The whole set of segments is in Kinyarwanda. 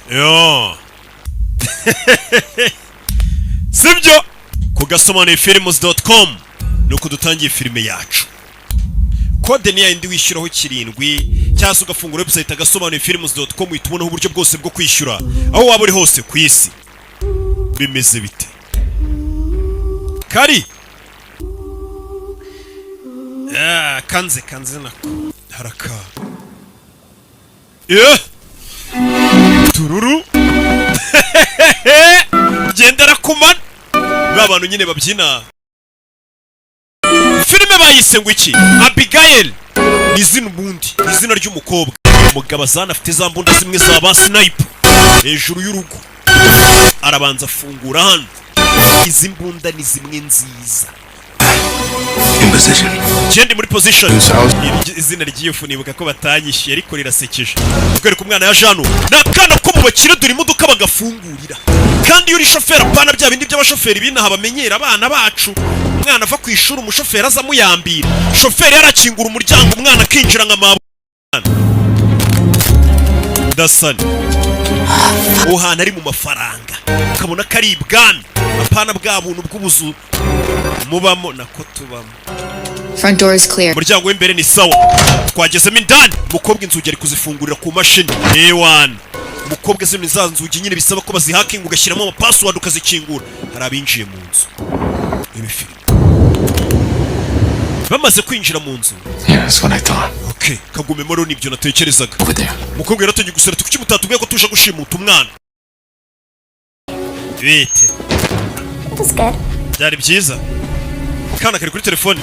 Yo. Sibyo ku gasobanuyefilms.com nuko dutangiye filime yacu. Kode ni yindi wishyuraho 7 cyangwa ugafungura website agasobanuyefilms.com itubonaho uburyo bwose bwo kwishyura aho waba uri hose ku isi. Bimeze bite? Kari. Kanze nako. Haraka. Tururu. Gendera kumana. Babantu nyine babyina. Filime bayise ngo iki? Abigail. Ni izina ubundi, izina ry'umukobwa. Umugabo azana afite za mbunda zimwe za ba sniper hejuru y'urugo. Arabanza afungura hano. Izi mbunda ni zimwe nziza. In position. Jendi muri position. Izina ry'ifu nibuka ko batanyishiye ariko rirasekeje. Ukwereka umwana ya Jano. Nakana ko mu bakire duri imodoka bagafungurira. Kandi yuri shoferi apana bya bindi by'abashoferi binaha bamenyera abana bacu. Umwana ava ku ishuri umushoferi aza muyambira. Shoferi yarakingura umuryango umwana akinjira nka mabo. Dasani. Ohana ari mu mafaranga. Kabona kari ibwami. Apana bwa buntu bw'ubuzu mubamo nako tubamo. Front door is clear. Umuryango w'imbere ni sawa. Twagezemo indani. Mukobwa inzugi ari kuzifungurira ku mashini. A1. Mukobwa zino za nzugi nyine bisaba ko bazihakinga ugashyiramo ama password ukazikingura. Hari abinjiye mu nzu. Ibi filime. Bamaze kwinjira mu nzu. Yeah, that's what I thought. Okay, kagume moro nibyo natekerezaga. Over there. Mukobwa yaratangiye gusera tukuki mutatubwiye ko tuje gushimuta umwana. Bite. That was good. Byari byiza. Kana kari kuri telefone.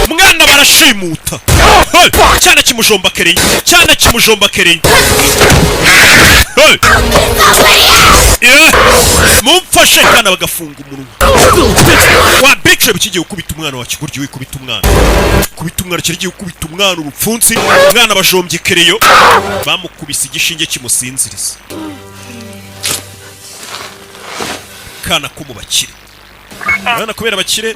Mwana barashimuta. Cyane kimujomba kereye. Cyane kimujomba kereye. Mumfashe kana bagafunga umunwa. Wa bitch bikigiye ukubita umwana wa kiguryi wikubita umwana. Kubita umwana kirigiye ukubita umwana urupfunsi. Mwana bajombye kereyo. Bamukubise igishinge kimusinziriza. Kana ko mubakire. Bana kubera bakire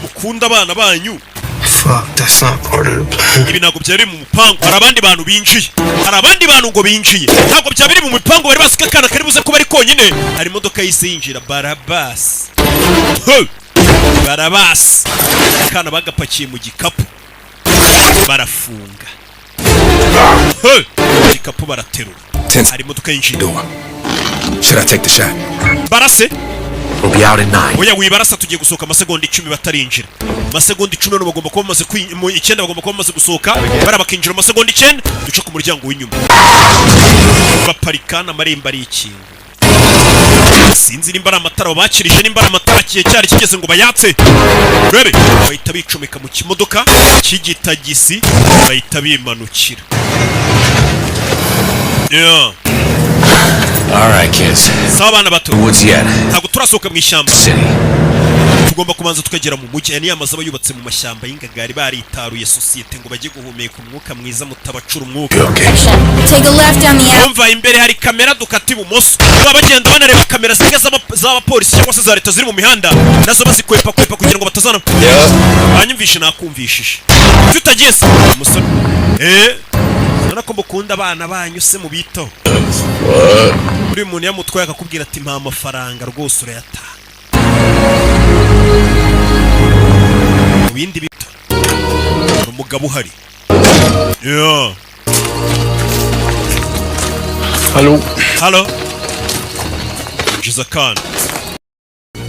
mukunda abana banyu. Fuck, that's not part of the plan. Ibi ntabwo byari mu mupango. Hari abandi bantu binjiye. Hari abandi bantu ngo binjiye. Ntabwo byabiri mu mupango bari basika kana kari buze kuba ari konyine. Hari imodoka yise yinjira Barabas. Barabas. Kana bagapakiye mu gikapu. Barafunga. Igikapu baraterura. Hari imodoka yinjira. Should I take the shot? Barase. We'll be out in 9. Oya wibarasa tugiye gusohoka amasegonda 10 batarinjira. Amasegonda 10 no bagomba kuba bamaze mu 9 bagomba kuba bamaze gusohoka. Barabakinjira amasegonda 9 duce ku muryango w'inyuma. Baparikana amarembo ari ikintu. Sinzi nimba ari amatara babakirije nimba ari amatara kiye cyari kigeze ngo bayatse. Rebe bahita bicomeka mu kimodoka cy'igitagisi bahita bimanukira. Yeah. All right, kids. Sabana bato. Woods yet? Ntabwo turasohoka mu ishyamba. City. Tugomba kubanza tukagera mu mujyi. Yani amazu abayubatse mu mashyamba y'ingagari baritaruye societe ngo bajye guhumeka umwuka mwiza mutabacura umwuka. Okay. Take a left down the alley. Umva imbere hari kamera dukata ibumoso. Bagenda banareba kamera z'abapolisi cyangwa se za leta ziri mu mihanda nazo bazikwepa kugira ngo batazana. Banyumvishe nakumvishije. Tutagiye se umusore. Nako mukunda abana banyu se mu bito. Buri muntu yamutwaye akakubwira ati mpa amafaranga rwose urayatanga. Mu bindi bito. Umugabo uhari. Yeah. Hello. Jizakan.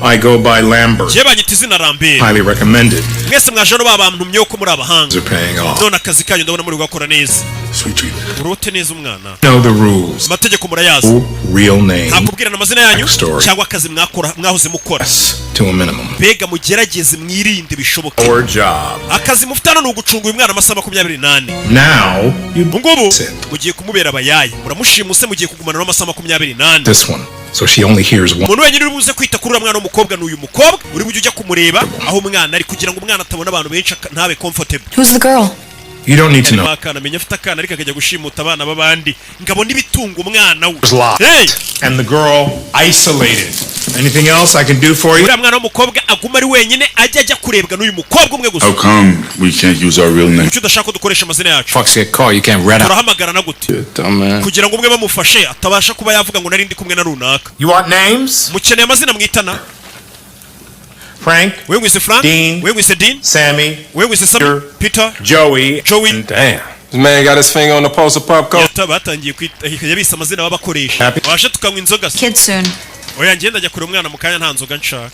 I go by Lambert. Jebanyita izina Lambert. Highly recommended. Mwese mwajano babantu myoko muri abahanga. They're paying off. None akazi kanyu ndabona muri gukora neza. Sweet treatment. Urote neza umwana. Know the rules. Mategeko murayazi. Real name. Nakubwira amazina yanyu cyangwa akazi mwahoze mukora. To a minimum. Bega mugerageze mwirinde bishoboka. Our job. Akazi mufitana no gucunga uyu mwana amasaha 28. Now you ngubu mugiye kumubera abayaye. Muramushimuse mugiye kugumana n'amasaha 28. This one. So she only hears one. Umuntu wenyine uri buze kwita kuri uriya mwana w'umukobwa n'uyu mukobwa uri bujye ujya kumureba aho umwana ari kugira ngo umwana atabona abantu benshi ntabe comfortable. Who's the girl? You don't need to know. Akana menya afite akana ariko akajya gushimuta abana babandi ngabona ibitunga umwana we. Hey! And the girl isolated. Anything else I can do for you? uriya mwana w'umukobwa aguma ari wenyine ajya kurebwa n'uyu mukobwa umwe gusa. How come we can't use our real name? Kuki udashaka ko dukoresha amazina yacu? Fuck's that car, you can't red out. Turahamagarana gute kugira ngo umwe bamufashe atabasha kuba yavuga ngo nari ndi kumwe na runaka? You want names? Mukeneye amazina mwitana. Frank. Wewe wise Frank. Dean. Wewe wise Dean. Sammy. Wewe wise Sammy. Peter. Joey. Joey. Damn. This man got his finger on the pulse of pop culture. Batangiye yabisa amazina babakoresha. Washe tukanywa inzoga. Kid soon. Oya ngenda ajya kure umwana mukanya nta nzoga nshaka.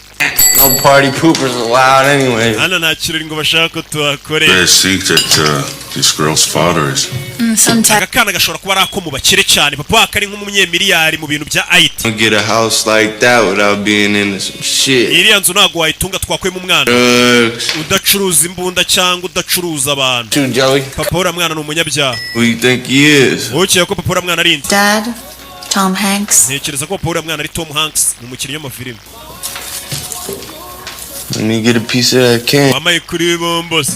No party poopers allowed anyway. Hano nta kirori ngo bashaka ko tuhakore. They think that this girl's father is. Sometimes. Akana gashobora kuba ari ako mu bakire cyane. Papa akari nk'umunyemiliyari mu bintu bya IT. Get a house like that without being into some shit. Iriya nzu ntago wayitunga twakwe mu mwana. Udacuruza imbunda cyangwa udacuruza abantu. Too, Joey. Papa uriya mwana ni umunyabyaha. Who you think he is? Ukeye ko papa uriya mwana ari inde? Dad, Tom Hanks. Ntekereza ko papa uriya mwana ari Tom Hanks, ni umukinnyi w'amafilime. Let me get a piece of that can. Wamaye kuri bombos.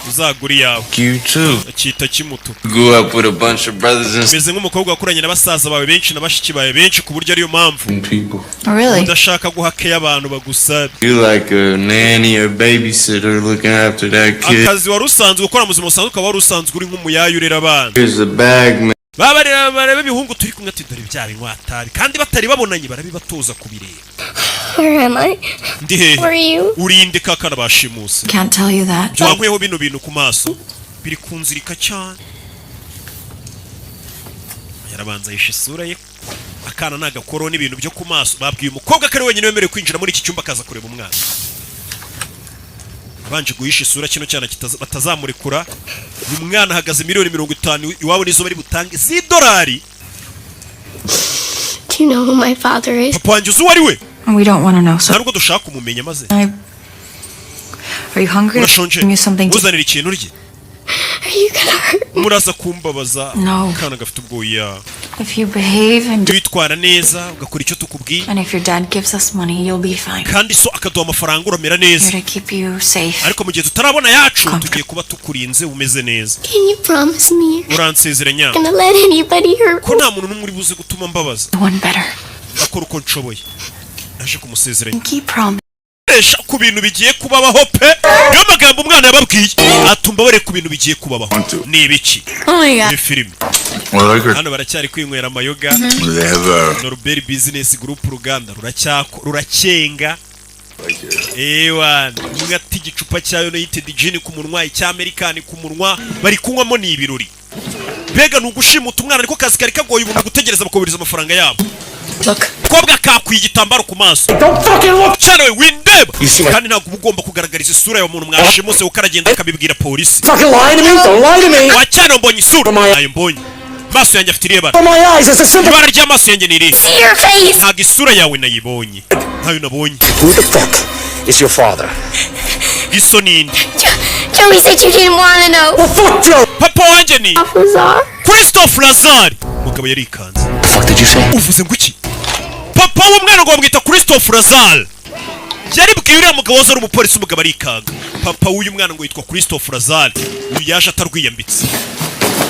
Uzagura yawe. You too. Akita kimuto. Grew up with a bunch of brothers and Meze nk'umukobwa wakuranye n'abasaza bawe benshi n'abashiki bawe benshi ku buryo ariyo mpamvu. people. Really? Udashaka guhakeye abantu bagusaba. You like a nanny or babysitter looking after that kid. Akazi wari usanzwe ukora mu buzima busanzwe ukaba wari usanzwe uri nk'umuyayu urera abana. Here's a bag, man. Bareba ibihungu turi kumwe ati dore bya binywatabi kandi batari babonanye barabibatoza kubireba. Where am I? Ndi hehe? Where are you? Urinde kakana bashimuse. Can't tell you that. Jwankweho bino bintu ku maso biri kunzirika cyane. Yarabanza yishe isura ye. Akana nagakoro n'ibintu byo ku maso babwiye umukobwa kari wenyine wemerewe kwinjira muri iki cyumba akaza kureba umwana. Abanje guhisha isura kino cyana batazamurekura. Uyu mwana ahagaze $50,000 iwabo nizo bari butange $1. Do you know who my father is? Papa wanjye uzi uwo ari we? We don't want to know. So, Ntabwo dushaka kumumenya maze. are you hungry? Urashonje? Give me something to. Uzanira ikintu urye. Are you gonna hurt me? Muraza kumbabaza. No. Kana gafite ubwoya. If you behave and Witwara neza ugakora icyo tukubwiye. and if your dad gives us money, you'll be fine. Kandi so akaduha amafaranga uramera neza. Here to keep you safe. Ariko mu gihe tutarabona yacu tugiye kuba tukurinze umeze neza. Can you promise me you're Uransezeranya not gonna let anybody hurt ko me? nta muntu n'umwe uri buze gutuma mbabaza. One better. Akora uko nshoboye. Naje kumusezeranya. Keep promise. Esha ku bintu bigiye kubabaho pe. Niyo magambo umwana yababwiye. Atumba bare ku bintu bigiye kubabaho. Ni ibiki? Oh my God. Ni filime. Well, I could. Hano baracyari kwinywera amayoga. They have Norbert Business Group uruganda ruracyenga. Ewa, mwati igicupa cyayo United Gin ku munwa icy'Amerikani ku munwa bari kunywamo ni ibirori. Bega nugushimuta umwana ariko kazi kari kagoye umuntu gutegereza bakobiriza amafaranga yabo. Look. Kobwa kakwiye igitambaro ku maso. Don't fucking look! Cyane we windeba. Kandi ntabwo ugomba kugaragariza isura y'umuntu mwashimuse ukaragenda akabibwira polisi. Fucking lie to me! Don't lie to me! Wacyane mbonye isura. Ayo mbonye. Maso yanjye afite ireba. For my eyes, it's a simple. Ibara ry'amaso yanjye niri. See your face! Ntabwo isura yawe nayibonye. Ntayo nabonye. Who the fuck is your father? Iso ninde? Joey said you didn't want to know. Well, fuck Joe! Papa wanjye ni Lazar. Christophe Lazar. Mugabo yarikanze. The fuck did you say? Uvuze ngo iki? Papa w'umwana ngo bamwita Christophe Lazar. Yari bwiye uriya mugabo wazora umupolisi umugabo arikanga. Papa w'uyu mwana ngo yitwa Christophe Lazar. Uyu yaje atarwiyambitse.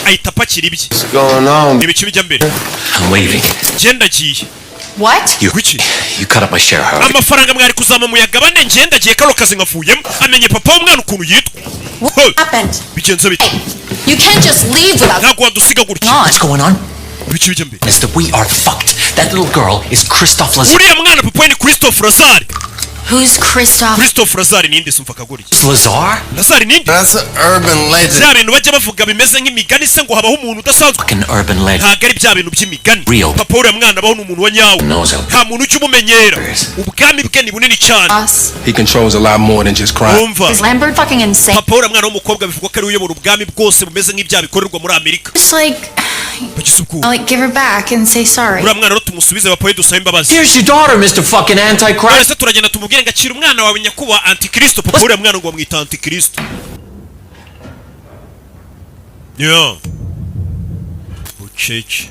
Ahita apakira ibye. What's going on? Ibice bijya mbere. I'm leaving. Genda giye. What? You Wiki. You cut up my share, Harvey. Amafaranga mwari kuzama muyagabane ngenda giye karo kazi nkavuyemo. Amenye papa w'umwana ukuntu yitwa. What happened? Bigenze bite? You can't just leave without. Ntabwo wadusiga gutya. What's going on? Ibice bijya mbere. Is that we are fucked. That little girl is Christophe Lazar. Uriya mwana papa we ni Christophe Lazar. Who's Christophe? Christophe Lazar ninde sumva kaguri? Lazar? Lazar ninde? That's an urban legend. Bya bintu bajya bavuga bimeze nk'imigani se ngo habaho umuntu udasanzwe. Fucking urban legend. Ntabwo ari bya bintu by'imigani. Real. Papa uriya mwana abaho n'umuntu wa nyawo. Knows him. Nta muntu ujya umumenyera. Ubwami bwe ni bunini cyane. Us. He controls a lot more than just crime. Umva. Is Lambert fucking insane? Papa uriya mwana w'umukobwa bivugwa ko ari uyobora ubwami bwose bumeze nk'ibyaha bikorerwa muri Amerika. Just like, Bagize ubwoba. I'll like give her back and say sorry. Uriya mwana rero tumusubize bapoye dusaba imbabazi. Here's your daughter, Mr. fucking Antichrist. Ese turagenda tumubwire ngo akira umwana wawe nyakuba Antikristo. Papa uriya mwana ngo bamwita Antikristo. Yeah. Bucece.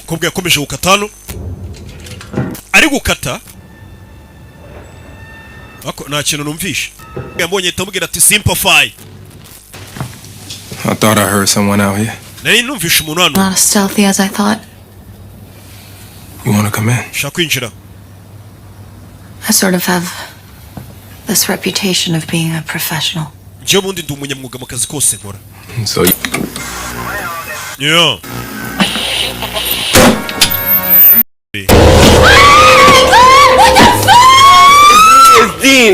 Kobwa yakomeje gukata hano. Ari gukata. Ako nta kintu numvishe. Yambonye tamubwira ati simplify. I thought I heard someone out here. nari numvishe umuntu hano. Not as stealthy as I thought. You wanna come in? Shaka kwinjira. I sort of have this reputation of being a professional. Njye bundi ndi umunyamwuga mu kazi kose nkora. So you... Yeah.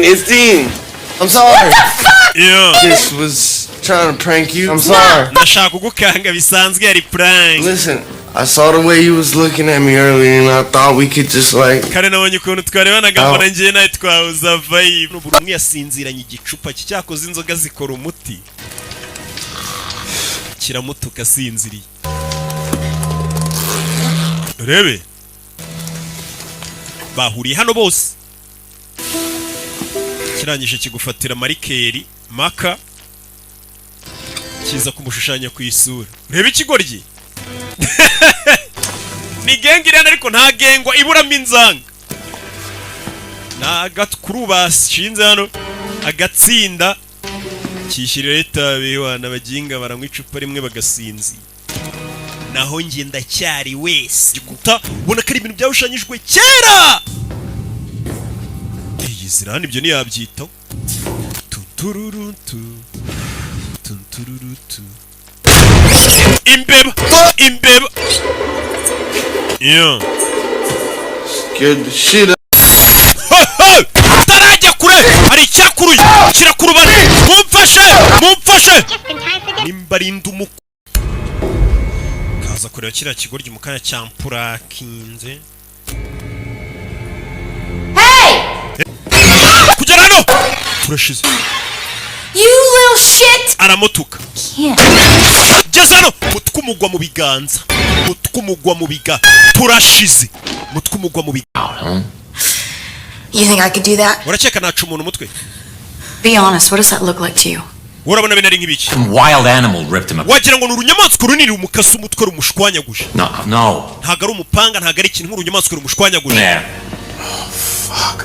It's Dean. I'm sorry. Yeah. Just was trying to prank you. I'm sorry. Nashaka kugukanga bisanzwe yari prank. Listen, I saw the way you was looking at me earlier and I thought we could just like... Kare nabonye ukuntu twarebanaga mbona njye nawe twahuza vibe. Buri umwe yasinziranye igicupa cyakoze inzoga zikora umuti. Kiramutuka asinziriye. Rebe. Bahuriye hano bose. Kirangije kigufatira marikeri, maka. Kiza kumushushanya ku isura. Rebe ikigoryi. Ni gengi rero ariko nta gengwa iburamo inzanga. Kuri bashinze hano agatsinda kishyirira itabe wana baginga baranywa icupa rimwe bagasinzi. Naho nge ndacyari wese gikuta ubona ko ari ibintu byawushanyijwe kera. Iyi zirani ibyo niyabyitaho. Tuntururutu tuntururutu. Imbeba. Yeah. Scared the shit out. Tarajya kure hari icyakuruye kirakurubana. Mumfashe. Nimbarinda umuko. Kaza kureba kiriya kigoryi mu kanya cyampura kinze. Hey! Kugera hano. Turashize. You little shit! Aramutuka. Geza hano. Mutkumugwa mu biganza. Turashize. Mutkumugwa mu biganza. You think I could do that? Uracheka naca umuntu umutwe. Be honest, what does that look like to you? Urabona binari nk'ibiki? Some wild animal ripped him up. Wagira ngo n'urunyamaswa runini rumukasa umutwe rumushwanyaguje. No. Ntago ari umupanga, ntago ari ikintu nk'urunyamaswa rumushwanyaguje. There. Fuck.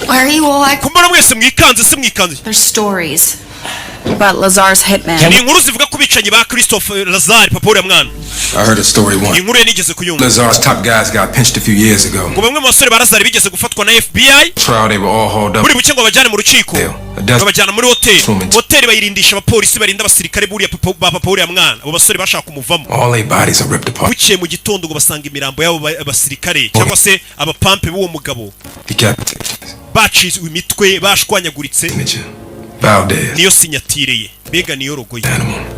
Why are you all like... Kumbona mwese mwikanze se mwikanze. There's stories about Lazar's hitman. Ni inkuru zivuga ku bicanyi ba Christophe Lazare papa uriya mwana. I heard a story once. Inkuru nigeze kuyumva. Lazar's top guys got pinched a few years ago. Ngo bamwe mu basore ba Lazare bigeze gufatwa na FBI. Trial they were all hauled up. Muri buke ngo bajyane mu rukiko. Babajyana muri hoteli bayirindisha abapolisi barinda abasirikare buriya papa uriya mwana. Abo basore bashaka kumuvamo. All their bodies are ripped apart. Buke mu gitondo ngo basanga imirambo yabo abasirikare cyangwa se abapampe b'uwo mugabo. Decapitations. Bacize imitwe bashwanyaguritse. Valdez. Niyo sinyatire ye. Bega niyo rogo ye.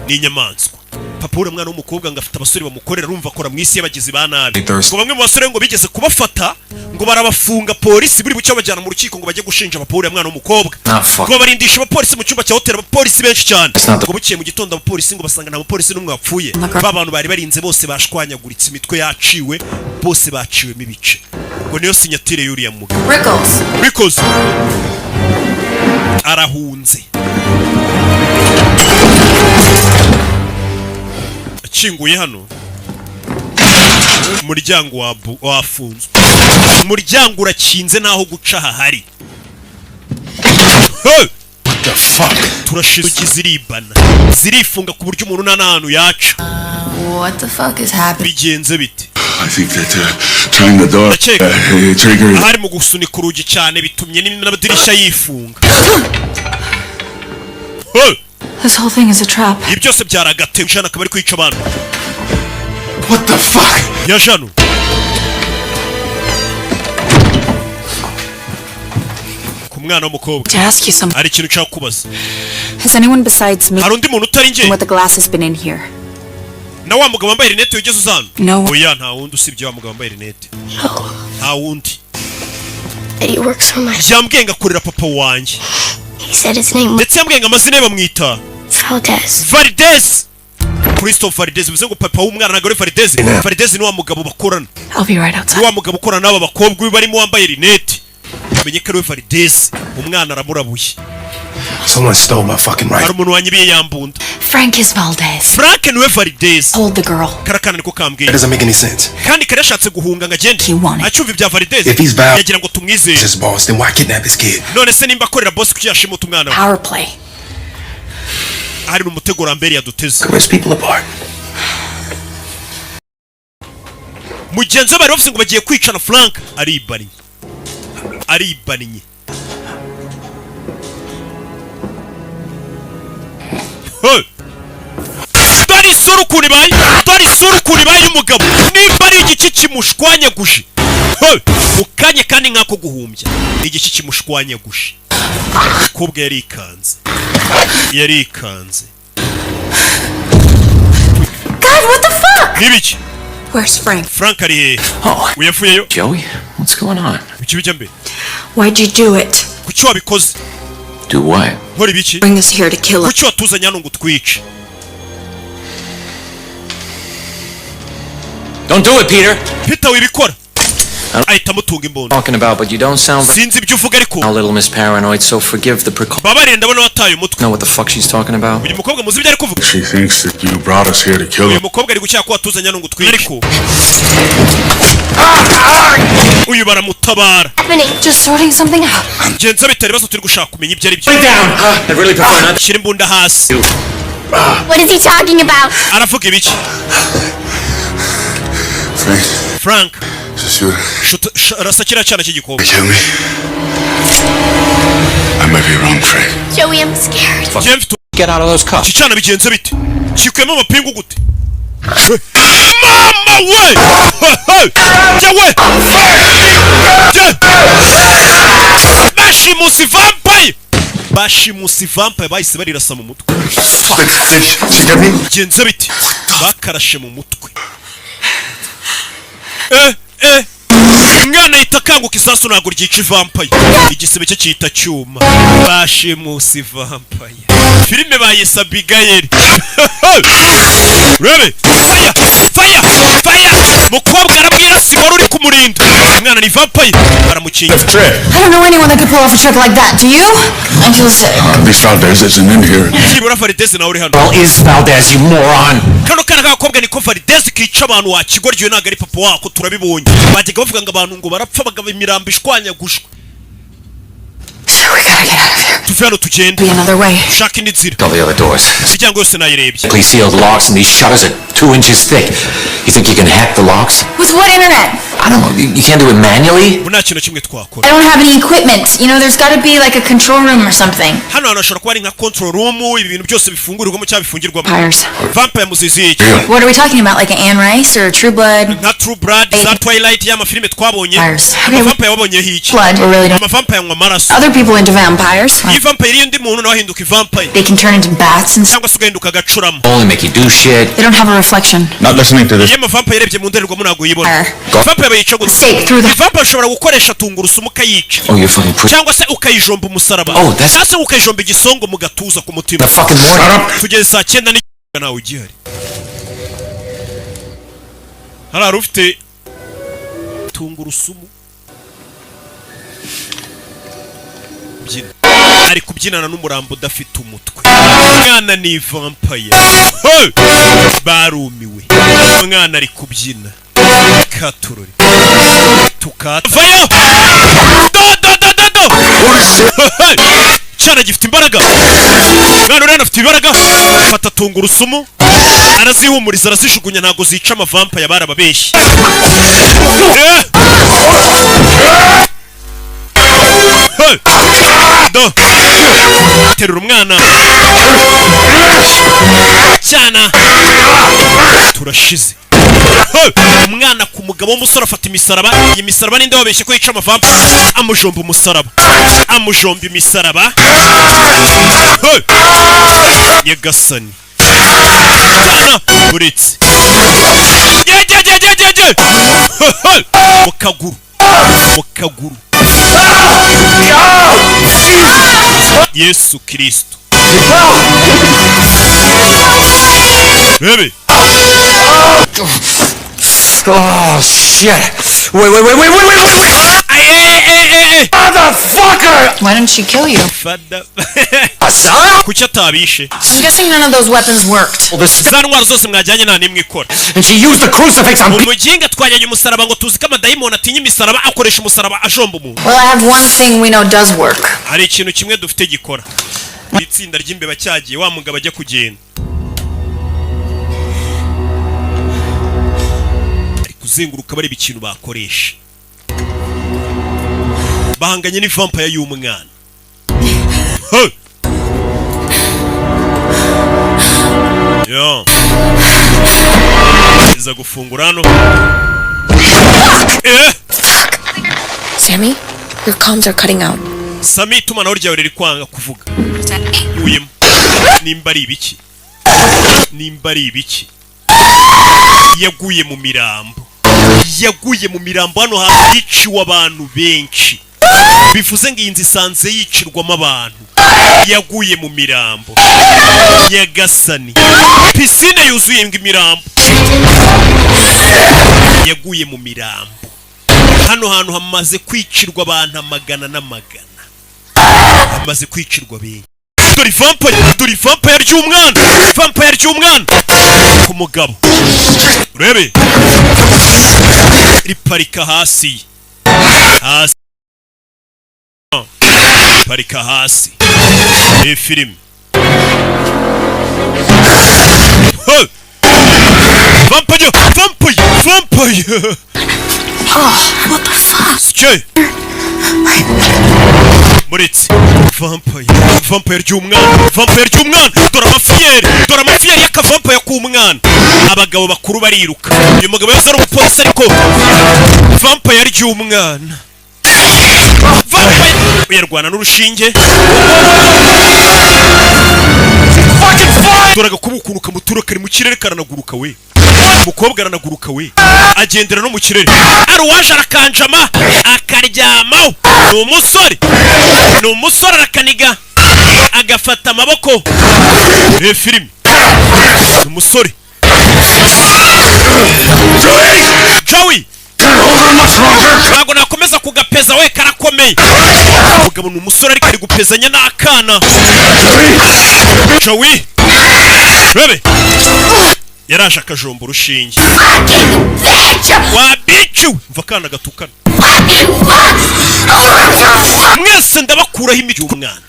Ni inyamaswa. Papa uriya mwana w'umukobwa ngo afite abasore bamukorera rumva akora mu isi y'abagizi ba nabi. Ngo bamwe mu basore ngo bigeze kubafata ngo barabafunga polisi buri bucyo bajyana mu rukiko ngo bajye gushinja papa uriya mwana w'umukobwa. Ngo barindisha abapolisi mu cyumba cya hotel abapolisi benshi cyane. Ngo bukiye mu gitondo abapolisi ngo basanga nta mupolisi n'umwe wapfuye. Ba bantu bari barinze bose bashwanyaguritse imitwe yaciwe bose baciwemo ibice. Ngo niyo sinyatire y'uriya mugabo. Rickles. Arahunze. Akinguye hano. Umuryango wafunzwe. Umuryango urakinze naho guca hahari. What the fuck? Turashize ziribana. Zirifunga ku buryo umuntu n'ahantu yaca. What the fuck is happening? Bigenze bite? I think that trying the door trigger. Ahari mu gusunika urugi cyane bitumye n'amadirishya yifunga. This whole thing is a trap. Ibi byose byaragate Jana akaba ari kwica abantu. What the fuck? Ya Jano. Ku mwana w'umukobwa. To ask you something. Ari ikintu cyo kubaza. Has anyone besides me? Hari undi muntu utari nge? With the glasses been in here? Na wa mugabo wambaye rinete ugeze uzana? No. Oya nta wundi usibye wa mugabo wambaye rinete. Nta wundi. He works for my... Yambwenga akorera papa wanjye. He said his name was... Ndetse yambwenga amazina ye bamwita Valdez. Christophe Valdez bivuze ngo papa w'umwana nagore Valdez. Valdez ni wa mugabo bakorana. I'll be right outside. Ni wa mugabo ukorana n'aba bakobwa barimo wambaye rinete. Menye ko ari Valdez umwana aramurabuye. Someone stole my fucking rifle. Hari umuntu wanyibiye yambunda. Frank is Valdez. Frank niwe Valdez. Hold the girl. Karakana niko kambwiye. That doesn't make any sense. Kandi kare yashatse guhunga ngo agende. Acyumva ibya Valdez. If he's Val, yagira ngo tumwizere. his boss, then why kidnap his kid? None se nimba akorera boss kuki yashimuta umwana we? Power play. hari n'umutego Lambert yaduteze. Rips people apart. Mugenzi we bari bavuze ngo bagiye kwicana Frank aribaniye. Dore isura ukuntu ibaye y'umugabo nimba ari igiki kimushwanyaguje. Ukanye kandi nk'ako guhumbya igiki kimushwanyaguje. Kobwa yarikanze. God, what the fuck? Nibiki? Where's Frank? Frank ari he? Oh, Uyavuyeyo? Joey, what's going on? Biki mbe? Why'd you do it? Kuki wabikoze? Do what? Nkora ibiki? Bring us here to kill us. Kuki watuzanye hano ngo twice? Don't do it, Peter. Peter wibikora. Ahita mutunga imbunda. Talking about, but you don't sound Sinzi ibyo uvuga ariko. a little Miss Paranoid, so forgive the precaution. Babarire ndabona wataye umutwe. Know what the fuck she's talking about? Uyu mukobwa muzi ibyo ari kuvuga. She thinks that you brought us here to kill Uyu her. mukobwa ari gucyaka ko watuzanye hano ngo twice. Ariko uyu baramutabara. Just sorting something out. Genza bitari bazo turi gushaka kumenya ibyo ari byo. Lay down. I really prefer not. Shira imbunda hasi. What is he talking about? Aravuga ibiki? Frank. Rasa kiriya cyana cy'igikobwa. Kill me? I might be wrong, Frank. Joey, I'm scared. James, Get out of those cuffs. iki cyana bigenze bite? Kikwemo amapingu gute? Mama we! Jawe! Bashimusi vampire bahise barirasa mu mutwe. Bigenze bite? Bakarashe mu mutwe. Umwana yita kanguka isasu ntabwo ryica vampire. Igisebe cye cyita cyuma. Bashimusi vampire. Filime bayise Abigail. Rebe! Fire! Mukobwa arabwira sigara uri kumurinda. Umwana ni vampire. Baramukinga. I don't know anyone that could pull off a trick like that. Do you? I feel sick. Miss Valdez isn't in here. Kibura Valdez nawe uri hano. Well, is Valdez, you moron? Kano kana k'agakobwa niko Valdez kica abantu wakigoryo ntabwo ari papa wako turabibonye. Bajyaga bavuga ngo abantu ngo barapfa bagaba imirambo ishwanyagushwe. So we gotta get out of here. Tuve hano tugende. Be another way. Shaka indi nzira. All the other doors. Imiryango yose nayirebye. Please sealed locks, and these shutters are 2 inches thick. You think you can hack the locks? With what internet? I don't know. You can't do it manually? Nta kintu kimwe twakora. I don't have any equipment. You know, there's gotta be like a control room or something. Hano hantu hashobora kuba ari nka control room, ibi bintu byose bifungurirwamo cyangwa bifungirwamo. Vampires. Vampire muzizi iki? What are we talking about? Like an Anne Rice or True Blood? Nka True Blood, za Twilight y'amafilime twabonye. Vampires. Vampire wabonye hiki? Blood. We really don't. Vampire anywa amaraso. Other people into vampires. Iyi vampire iyo ndi muntu nawe ahinduka vampire. They can turn into bats and stuff. Cyangwa se ugahinduka agacuramo. Only make you do shit. They don't have a reflection. Not listening to this. Iyo vampire irebye mu ndorerwamo ntabwo uyibona. Go. Vampire bayica gute? Stake through the. Vampire ushobora gukoresha tungurusumu ukayica. Oh, you're fucking pretty. Cyangwa se ukayijomba umusaraba. Oh, that's. Cyangwa se ukayijomba igisongo mu gatuza ku mutima. The fucking morning. Tugeze saa 9 n'igice nawe ugihari. Hari ufite tungurusumu. Byina. Ari kubyinana n'umurambo udafite umutwe. Umwana ni vampire. Barumiwe. Umwana ari kubyina. Katurori. Tukavayo. Do. Cyana gifite imbaraga. Mwana urana afite imbaraga. Fata tungurusumu. Arazihumuriza arazijugunya ntago zica amavampire barababeshyi. Do. Terura umwana. Cyana. Turashize. Umwana ku mugabo w'umusore afata imisaraba. Iyi misaraba ninde wabeshye ko yica amavampire? Amujomba umusaraba. Amujomba imisaraba. Nyagasani. Cyana buretse. Mu kaguru. Yesu Kristo. Bebe. Oh, shit. Wait. Hey. Motherfucker! Why didn't she kill you? Fada. Son? Kuki atabishe? I'm guessing none of those weapons worked. Well, this. Za ntwaro zose mwajyanye nta n'imwe ikora. And she used the crucifix on. Umuginga twajyanye umusaraba ngo tuzi ko amadayimoni atinya imisaraba akoresha umusaraba ajomba umuntu. Well, I have one thing we know does work. Hari ikintu kimwe dufite gikora. itsinda ry'imbeba cyagiye wa mugabo ajya kugenda ari kuzenguruka bareba ikintu bakoresha bahanganye ni vampire y'umwana yo iza gufungura hano Sammy, your comms are cutting out. Sammy, itumanaho ryawe riri kwanga kuvuga. Uyemo. Nimba ari ibiki? Nimba ari ibiki? Yaguye mu mirambo. Yaguye mu mirambo hano hiciwe abantu benshi. Bivuze ngo iyi nzu isanze yicirwamo abantu. Yaguye mu mirambo. Nyagasani. Pisine yuzuye imirambo. Yaguye mu mirambo. Hano hantu hamaze kwicirwa abantu amagana n'amagana. Hamaze kwicirwa benshi. Dore vampire ry'umwana. Vampire ry'umwana. Ku mugabo. Urebe. Riparika hasi. Hasi. Parika hasi. Iyi filime. Vampire. Oh, what the fuck? Chen. Moritz. Vampire ry'umwana. Dore amafiyeri y'akavampire k'umwana. Abagabo bakuru bariruka. Uyu mugabo yose ari umupolisi ariko vampire ry'umwana. Uyarwana n'urushinge. Dore agakubukuruka kamutura kari mu kirere karanaguruka we. Umukobwa aranaguruka we. Agendera no mu kirere. Ari uwaje arakanjama akaryamaho. Ni umusore arakaniga agafata amaboko. Filime. Umusore. Joey. Ntabwo nakomeza kugapeza we karakomeye. Umugabo ni umusore ariko ari gupezanya n'akana. Joey. Bebe. Yaraje akajomba urushinge. Wabicu. Mva kana gatukana. Mwese ndabakuraho imijyi umwana.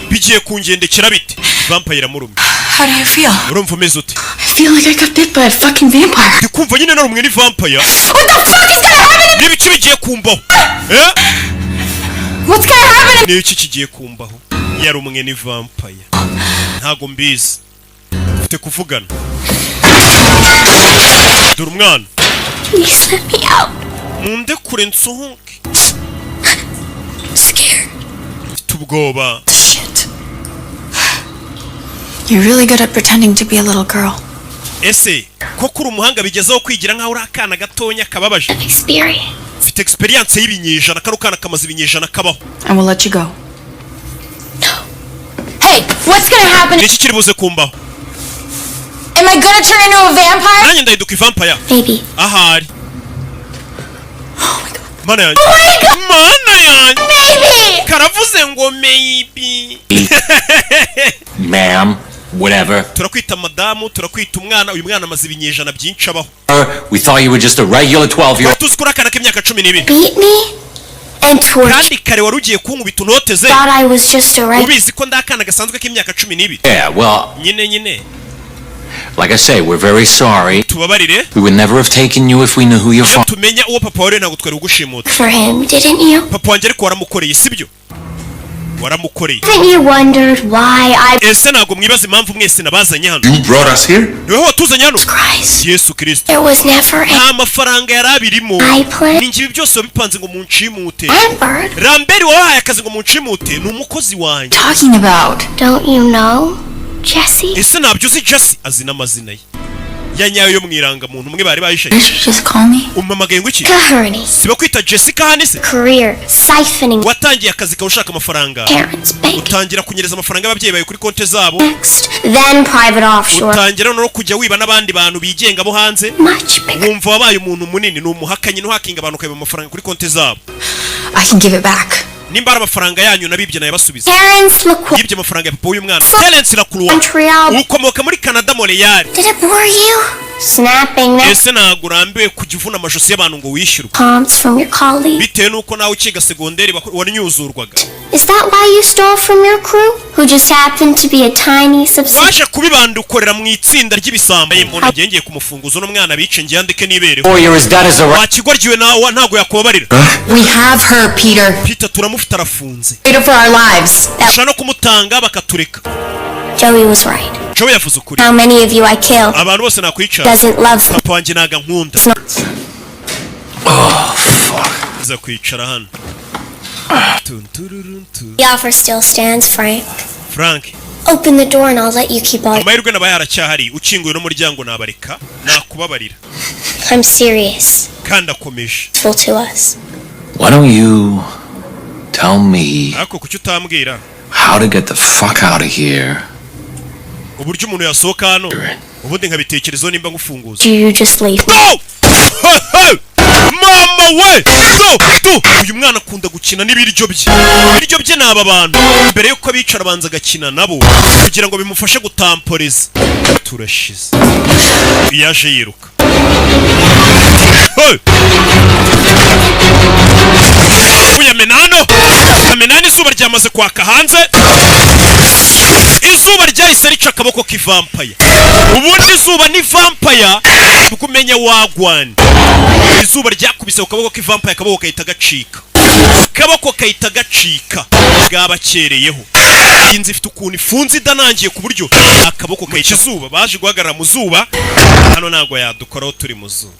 Bigiye kungendekera bite? Vampire iramurumye. How do you feel? Urumva umeze ute? I feel like I got bit by a fucking vampire. Ndikumva nyine narumwe ni vampire. What the fuck is gonna happen? N'ibiki bigiye kumbaho? What's gonna happen? N'ibiki kigiye kumbaho? Yarumwe ni vampire. Ntago mbizi. Ufite kuvugana. Dore umwana. Please let me out. Munde kure nsohoke. Scared. Tubwoba. Shit. You're really good at pretending to be a little girl. Ese koko uri umuhanga bigezaho kwigira nkaho uri akana gatonya kababaje. Experience. Ufite experience y'ibinyejana kano kana kamaze ibinyejana kabaho. And we'll let you go. No. Hey, what's gonna happen? Niki kiri buze kumbaho? Am I gonna turn into a vampire? Nanjye ndahinduka vampire. Maybe. Ahari. Oh my god. Mana yanjye. Oh my god. Mana yanjye. Maybe. Karavuze ngo maybe. Ma'am, whatever. Turakwita madamu, turakwita umwana, uyu mwana amaze ibinyejana byinshi abaho. We thought you were just a regular 12-year-old. Tuzikora akana k'imyaka 12. Beat me and torture. Kandi kare wari ugiye kunkubita unoteze. Thought I was just a regular. Ubizi ko ndakana gasanzwe k'imyaka 12. Yeah, well, nyine. like I say, we're very sorry. Tubabarire. We would never have taken you if we knew who your father. Tumenya uwo papa wari ntabwo twari ugushimuta. For him, didn't you? Papa wanjye ariko waramukoreye sibyo? Waramukoreye. Haven't you wondered why I Ese ntabwo mwibaza impamvu mwese nabazanye hano? You brought us here? Niwe watuzanye hano? Christ? Yesu Kristo. There was never Nta mafaranga yarabirimo. I planned. Ningibi byose wabipanze ngo munshimute. Embark. Ramberi wabahaye akazi ngo munshimute ni umukozi wanjye. Talking about. Don't you know, Jesse? Ese ntabyo uzi Jesse azi n'amazina ye. Yanyayo yo mwiranga muntu umwe bari bayishaye. Did you just call me? Umamagaye ngo iki? Kaherney. Siba kwita Jessica hanise. Career siphoning Watangiye akazi ka ushaka amafaranga. parents' bank. Utangira kunyereza amafaranga y'ababyeyi bawe kuri konti zabo. Next, then private offshore. Utangira no kujya wiba n'abandi bantu bigenga bo hanze. Much bigger. Wumva wabaye umuntu munini, ni umuhakanyi n'uhakinga abantu kayiba amafaranga kuri konti zabo. I can give it back. Nimba ari amafaranga yanyu nabibye nayabasubiza. Parents look what. Yibye amafaranga ya papa w'uyu mwana. Talents la Croix. Montreal. Ukomoka muri Canada Montreal. Did it bore you? Snapping ese ntabwo urambiwe kujya uvuna amajosi y'abantu ngo wishyurwe palms from your colleagues. bitewe n'uko nawe ukiga segonderi wanyuzurwaga. Is that why you stole from your crew? Who just happened to be a tiny subsidiary? waje kubibanda ukorera mu itsinda ry'ibisamba mbona ngengeye ku mufunguzo n'umwana bice ngiye andike nibereho wakigoryiwe nawe ntabwo yakubabarira. We have her, Peter. Peter turamufite arafunze Peter for our lives. ushaka no kumutanga bakatureka. Joey was right. Joey yavuze ukuri. How many of you I kill abantu bose nakwica doesn't love them. papa wanjye naga nkunda. Oh, fuck. Iza kwicara hano. The offer still stands, Frank. Frank Open the door and I'll let you keep all. amahirwe nabaye haracyahari ukinguye n'umuryango nabareka nakubabarira I'm serious. kandi akomeje. Full to us. Why don't you tell me ariko kuki utambwira how to get the fuck out of here? uburyo umuntu yasohoka hano ubundi nkabitekerezo nimba ngufunguza. You just leave. No! Mama we! Do! Uyu mwana akunda gukina n'ibiryo bye. Ibiryo bye n'aba bantu. Mbere yuko abicara banza agakina nabo kugira ngo bimufashe gutamporeza. Turashize. Yaje yiruka. Uya menano! Amenani izuba ryamaze kwaka hanze. Izuba ryahise rica akaboko k'ivampire. Ubundi izuba ni vampire ukumenya wagwana. Izuba ryakubise ukaboko k'ivampire akaboko kahita gacika. Akaboko kahita gacika. Bwabakereyeho. Inzi ifite ukuntu ifunze idanangiye ku buryo akaboko kahita izuba baje guhagarara mu zuba. Hano ntago yadukoraho turi mu zuba.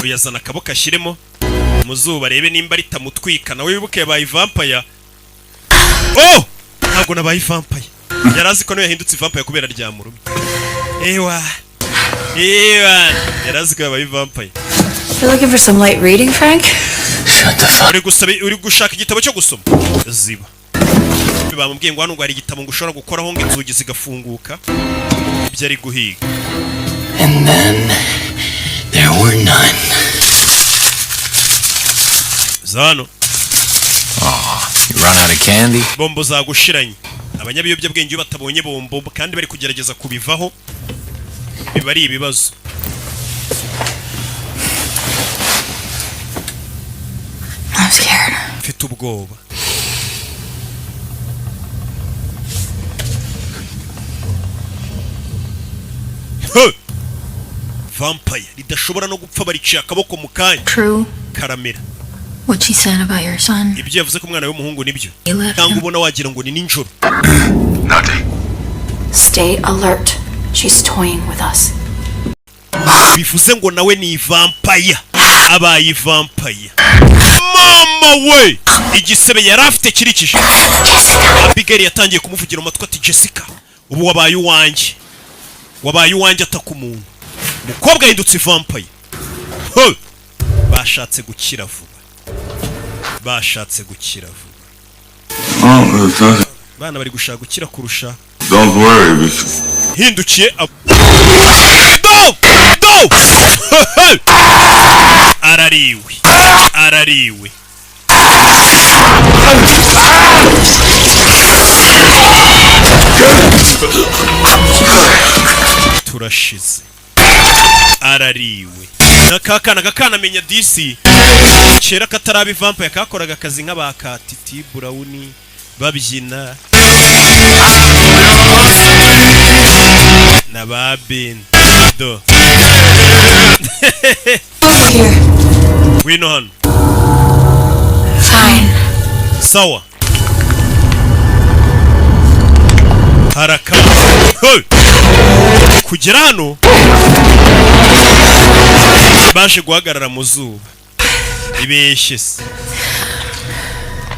Yazana akaboko ashyiremo mu zuba arebe nimba ritamutwika nawe wibuke yabaye vampire. Oh! Ntabwo nabaye vampire. Yarazi ko nawe yahindutse vampire kubera ryamurumye. Ewa. Yarazi ko yabaye vampire. You're looking for some light reading, Frank? Shut the fuck. Uri gushaka igitabo cyo gusoma. Ziba. Bamubwiye ngo hano ngo hari igitabo ngo ushobora gukoraho ngo inzugi zigafunguka. Ibyo ari guhiga. And then there were none. Zano. You run out of candy? Bombo zagushiranye. Abanyabiyobyabwenge batabonye bombo kandi bari kugerageza kubivaho. Biba ari ibibazo. I'm scared. Mfite ubwoba. Vampire ridashobora no gupfa bariciye akaboko mu kanya. True. Karamera. What she said about your son. Ibyo yavuze ko umwana w'umuhungu nibyo. You left Cyangwa him. ubona wagira ngo ni ninjoro. Nothing. Stay alert. She's toying with us. Bivuze ngo nawe ni vampire. Abaye vampire. Mama we! Igisebe yarafite kirikije. Abigail yatangiye kumuvugira mu matwi ati Jessica, ubu wabaye uwanjye. Wabaye uwanjye atakumuntu. Mukobwa yindutse vampire. Bashatse gukira vuba. Bashatse gukira vuba. Oh, Bana bari gushaka gukira kurusha. don't worry. Hindukiye Do! Arariwe. Arariwe. Turashize. Arariwe. Nakakana menya DC. Kera katarabi vampire kakoraga akazi nk'abakatiti Brown babyina. Nababin. Do. Here. Wino hano. Fine. Sawa. Haraka. Kugera hano baje guhagarara mu zuba. Ibeshye se.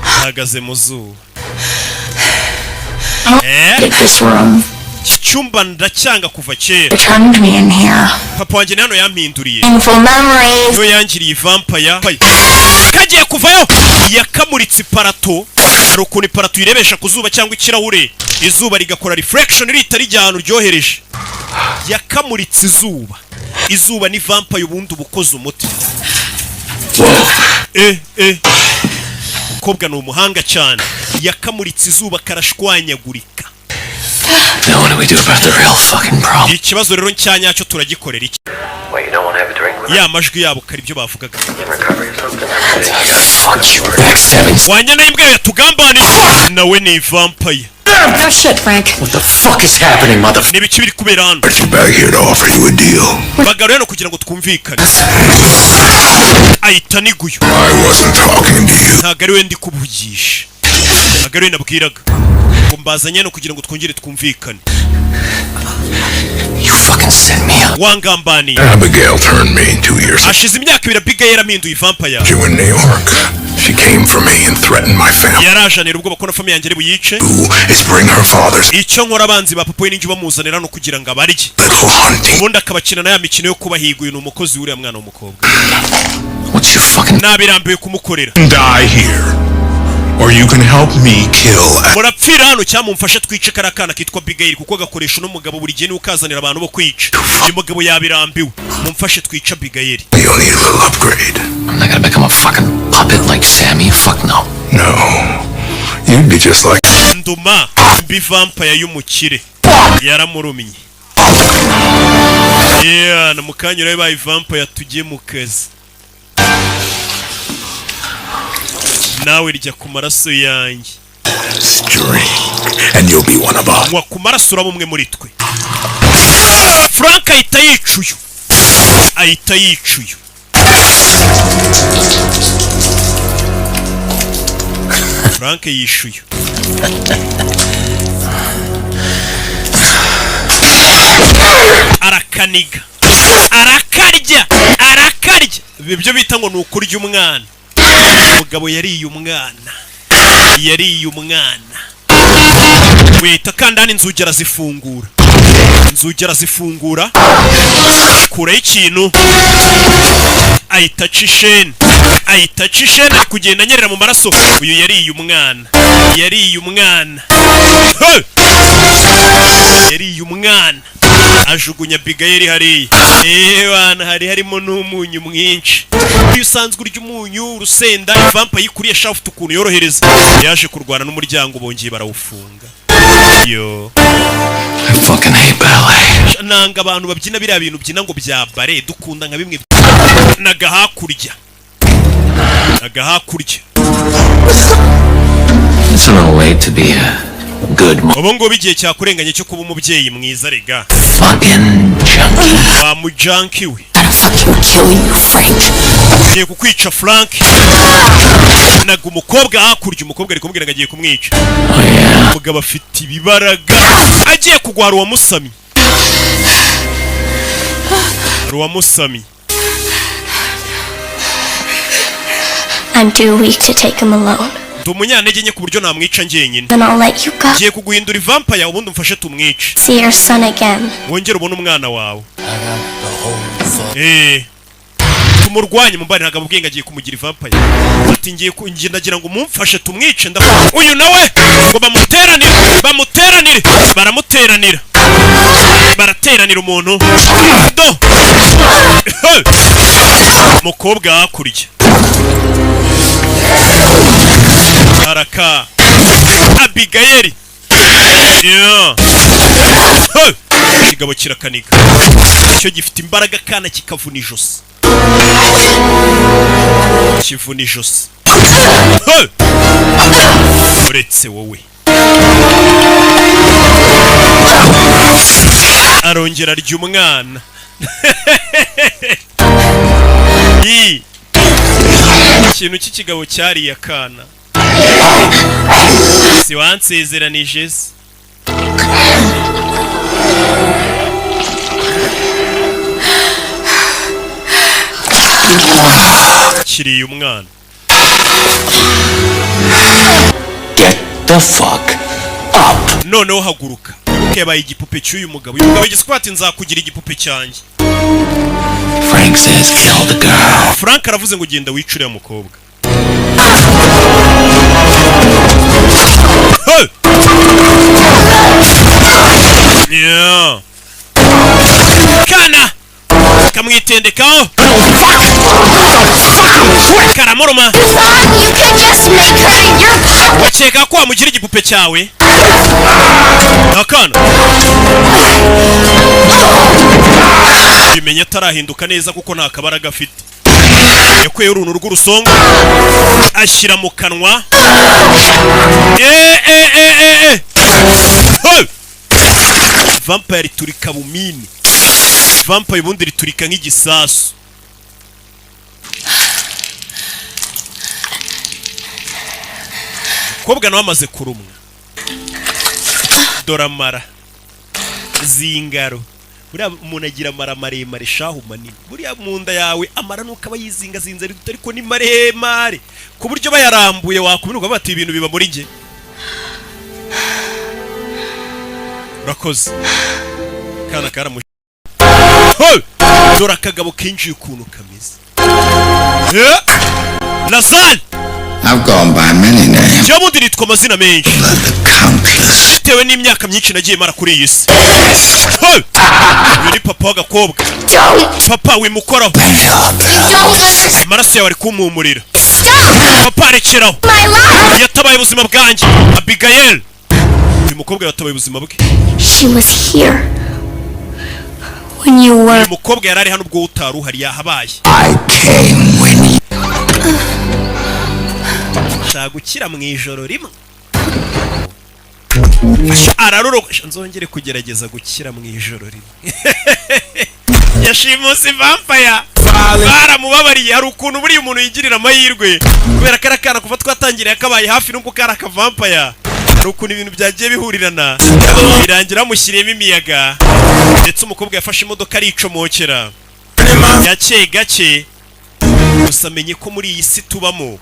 Bahagaze mu zuba. Take this room. Cyumba ndacyanga kuva kera. Turned me in here. Papa wanjye hano yampinduriye. Painful memories. Yo yangiriye vampire. Kagiye kuvayo. Yakamuritse iparato. Hari ukuntu iparato irebesha ku zuba cyangwa ikirahure. Izuba rigakora reflection ritari ryano ryohereje. Yakamuritse izuba. Izuba ni vampire ubundi ubukoze umuti. kobwa ni umuhanga cyane yakamuritse izuba karashwanyagurika. Now what do we do about the real fucking problem? Ikibazo rero cyanyacyo turagikorera iki? Wait, you don't want to have a drink with Ya majwi yabo kari byo bavugaga. Fuck you, backstabbing. Wanyana imbwa yatugambaniye nawe ni vampire. No shit, Frank. What the fuck is happening, motherfucker? Nibiki biri kubera hano? But you're back here to offer you a deal. Bagaruye no kugira ngo twumvikane. Ahita niguyo. I wasn't talking to you. Ntago ari we ndi kuvugisha. Bagaruye nabwiraga ngo mbazanye no kugira ngo twongere twumvikane. You fucking set me up. Wangambani. Abigail turned me 2 years ago. Ashize imyaka 2 Abigail yaraminduye vampire. You in New York. She came for me and threatened my family. Yarajanira ubwo bakona family yanjye buyice. Who is bring her father's Icyo nkora abanzi ba papa we n'injye bamuzanira no kugira ngo abarye. little hunting. Ubundi akabakina na ya mikino yo kubahiga uyu n'umukozi w'uriya mwana w'umukobwa. What you fucking Nabirambiwe kumukorera. Die here. Or you can help me kill. Murapfira hano cyamumfasha twice karakana kitwa Abigail kuko gakoresha no mugabo buri gihe ni ukazanira abantu bo kwica. Uyu mugabo yabirambiwe. Mumfashe twice Abigail. You'll need a little upgrade. I'm not gonna become a fucking puppet like Sammy. Fuck no. No. You'd be just like Nduma mbi vampire y'umukire. Yaramurumye. Yeah, na mukanyura bayi vampire tujye mu kazi. Nawe rijya ku maraso yanjye. drink and you'll be one of us. Wa ku maraso uraba umwe muri twe. Frank ahita yicuye. Ahita yicuye. Frank yishuye. Arakaniga. Arakarya. Arakarya. Ibyo bita ngo nukurya umwana. Umugabo yariye umwana. Yariye umwana. Wita kandani inzugi arazifungura. Inzugi arazifungura. Kura ikintu. Ahita Chen. Ahita Chen ari kugenda anyerera mu maraso. Uyu yariye umwana. Yariye umwana. Yariye umwana. Ajugunya Abigail hariya. Bana harimo n'umunyu mwinshi. Iyo usanzwe urya umunyu urusenda vampire yikuriye shaft ukuntu yorohereza. Yaje kurwana n'umuryango bongeye barawufunga. Yo. I fucking hate ballet. Nanga abantu babyina biriya bintu byina ngo bya ballet dukunda nka bimwe nagahakurya. Nagahakurya. It's a little late to be a good mom. Ubu ngo bigiye cyakurenganye cyo kuba umubyeyi mwiza rega. Fucking junkie. Wa mu junkie we. Gotta fucking kill you, Frank. Ngiye kukwica Frank. Naga umukobwa hakurya umukobwa ari kumubwira ngo agiye kumwica. Oh yeah. Umugabo afite ibibaraga. Agiye kugwara uwa musami. Ruwa musami. I'm too weak to take him alone. Umunyantege nke ku buryo namwica njyenyine. Then I'll let you go. Ngiye kuguhindura vampire ubundi umfashe tumwice. See your son again. Wongere ubone umwana wawe. Tumurwanye mumbari ntaga mubwenge agiye kumugira vampire. Ati ngiye ndagira ngo mumfashe tumwice uyu nawe ngo bamuteranire. Baramuteranira. Barateranira umuntu. Do. Mukobwa hakurya. Araka Abigail. Yeah. Kigabo kirakaniga. Cyo gifite imbaraga kana kikavuna ijosi. Kivuna ijosi. Uretse wowe. Arongera arya umwana. Ikintu cy'ikigabo cyariye akana. Si wansezeranije se. Kiriye umwana. Get the fuck up. Noneho haguruka. Kebaye igipupe cy'uyu mugabo. Uyu mugabo igiswati nzakugira igipupe cyanjye. Frank says kill the girl. Frank aravuze ngo genda wicure ya mukobwa. Yeah. Kana kamwitendekaho. karamuruma. You thought you could just make her your... Wacheka ko wamugira igipupe cyawe? Nakana. Bimenye atarahinduka neza kuko nta kabaraga afite. Yakweye uruntu rw'urusongo ashyira mu kanwa. Vampire turika bumini. Vampire ubundi riturika nk'igisasu. Kobwa nawe amaze kurumwa. Doramara zingaro. Buriya umuntu agira amara maremare shahu manini. Buriya mu nda yawe amara nuko aba yizinga zinze ariko ni maremare ku buryo bayarambuye wakuminuka bati ibintu biba muri nge. Urakoze. Kana karamu. Dora kagabo kinji ukuntu kameze. Lazal. I've gone by many names. Jamundi nitwa amazina menshi. Countless. Bitewe n'imyaka myinshi nagiye mara kuri iyi si. Uyu ni papa w'agakobwa. Papa wimukoraho. Amaraso yawe ari kumumurira. Papa arekeraho. Yatabaye ubuzima bwanjye. Abigail. Uyu mukobwa yatabaye ubuzima bwe. She was here when you were... Uyu mukobwa yarari hano ubwo utaru hari yahabaye. I came when you... Shagukira mu ijoro rimwe. Ararorosha nzongere kugerageza gukira mu ijoro rimwe. Yashimuse vampire. Baramubabariye hari ukuntu buri umuntu yigirira amahirwe kubera karakana kuva twatangiriye akabaye hafi nuko karaka vampire. Hari ukuntu ibintu byagiye bihurirana birangira mushyiriyemo imiyaga ndetse umukobwa yafashe imodoka aricomokera gake gake. Gusa menye ko muri iyi si tubamo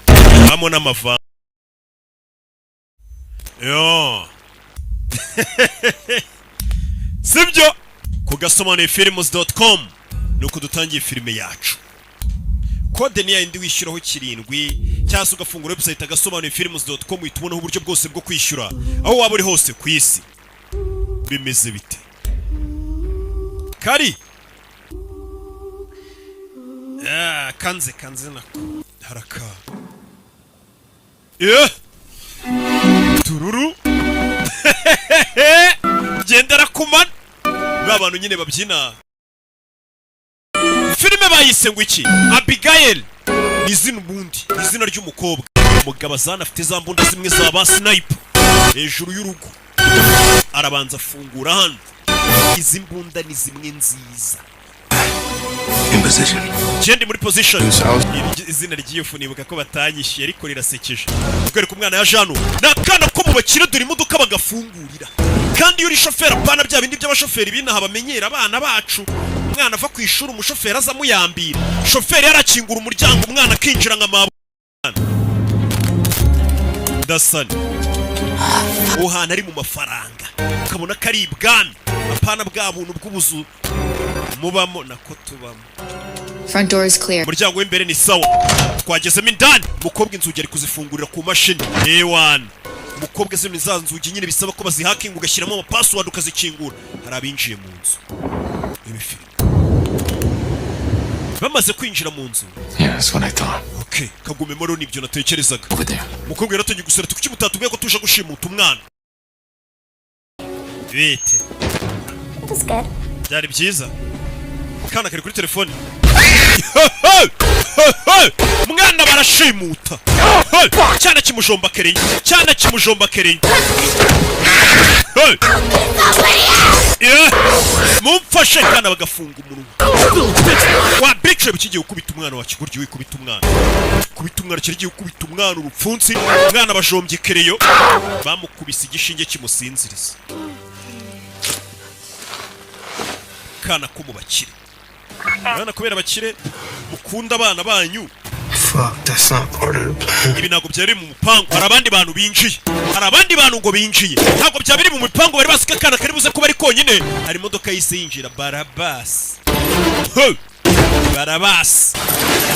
n'amava. Yo. Sibyo ku gasobanuyefilms.com nuko dutangiye filime yacu. Kode ni yindi wishyuraho 7 cyangwa ugafungura website agasobanuyefilms.com uhitubonaho uburyo bwose bwo kwishyura aho waba uri hose ku isi. Bimeze bite? Kari kanze nako haraka. Tururu. Gendera kumana. Babantu nyine babyina. Filime bayise ngo iki? Abigail. Izina ubundi, izina ry'umukobwa. Umugabo azana afite za mbunda zimwe za ba sniper hejuru y'urugo. Arabanza afungura hano. Izi mbunda ni zimwe nziza. In position. Jendi muri position. Izina ry'ifu nibuka ko batanyishiye ariko rirasekeje. Ukwereka umwana ya Jano. Nakana ko mu bakire dore imodoka bagafungurira. Kandi yuri shoferi apana bya bindi by'abashoferi binaha bamenyera abana bacu. Umwana ava ku ishuri umushoferi aza muyambira. Shoferi yarakingura umuryango umwana akinjira nka mabo. Dasani. Uhana ari mu mafaranga. Ukabona kari ibwami. Apana bwa buntu bw'ubuzu mubamo nako tubamo. Front door is clear. Umuryango w'imbere ni sawa. Twagezemo indani. Umukobwa inzugi ari kuzifungurira ku mashini. A1. Umukobwa zino za nzugi nyine bisaba ko bazihakinga ugashyiramo ama password ukazikingura. Hari abinjiye mu nzu. Ibi filime. Bamaze kwinjira mu nzu. Yeah, that's what I thought. Okay, kagume moro nibyo natekerezaga. Over there. Umukobwa yaratangiye gusara tukuki mutatubwiye ko tuje gushimuta umwana. Bite. It was good. Byari byiza. Kana kari kuri telefone. Mwana barashimuta. Cyane kimujomba kerenge. Cyane kimujomba kerenge. Mumfashe kana bagafunga umunwa. Wa bitche bikigiye ukubita umwana wacu buryo wikubita umwana. Kubita umwana kirigiye ukubita umwana urupfunsi. Mwana bajombye kereyo. Bamukubise igishinge kimusinziriza. Kana ko mubakire. Bana kubera bakire mukunda abana banyu. Fuck, that's not part of the plan. Ibi ntabwo byari mu mupango. Hari abandi bantu binjiye. Hari abandi bantu ngo binjiye. Ntabwo byabiri mu mupango bari basika kana kari buze kuba ari konyine. Hari imodoka yise yinjira Barabas. Barabas.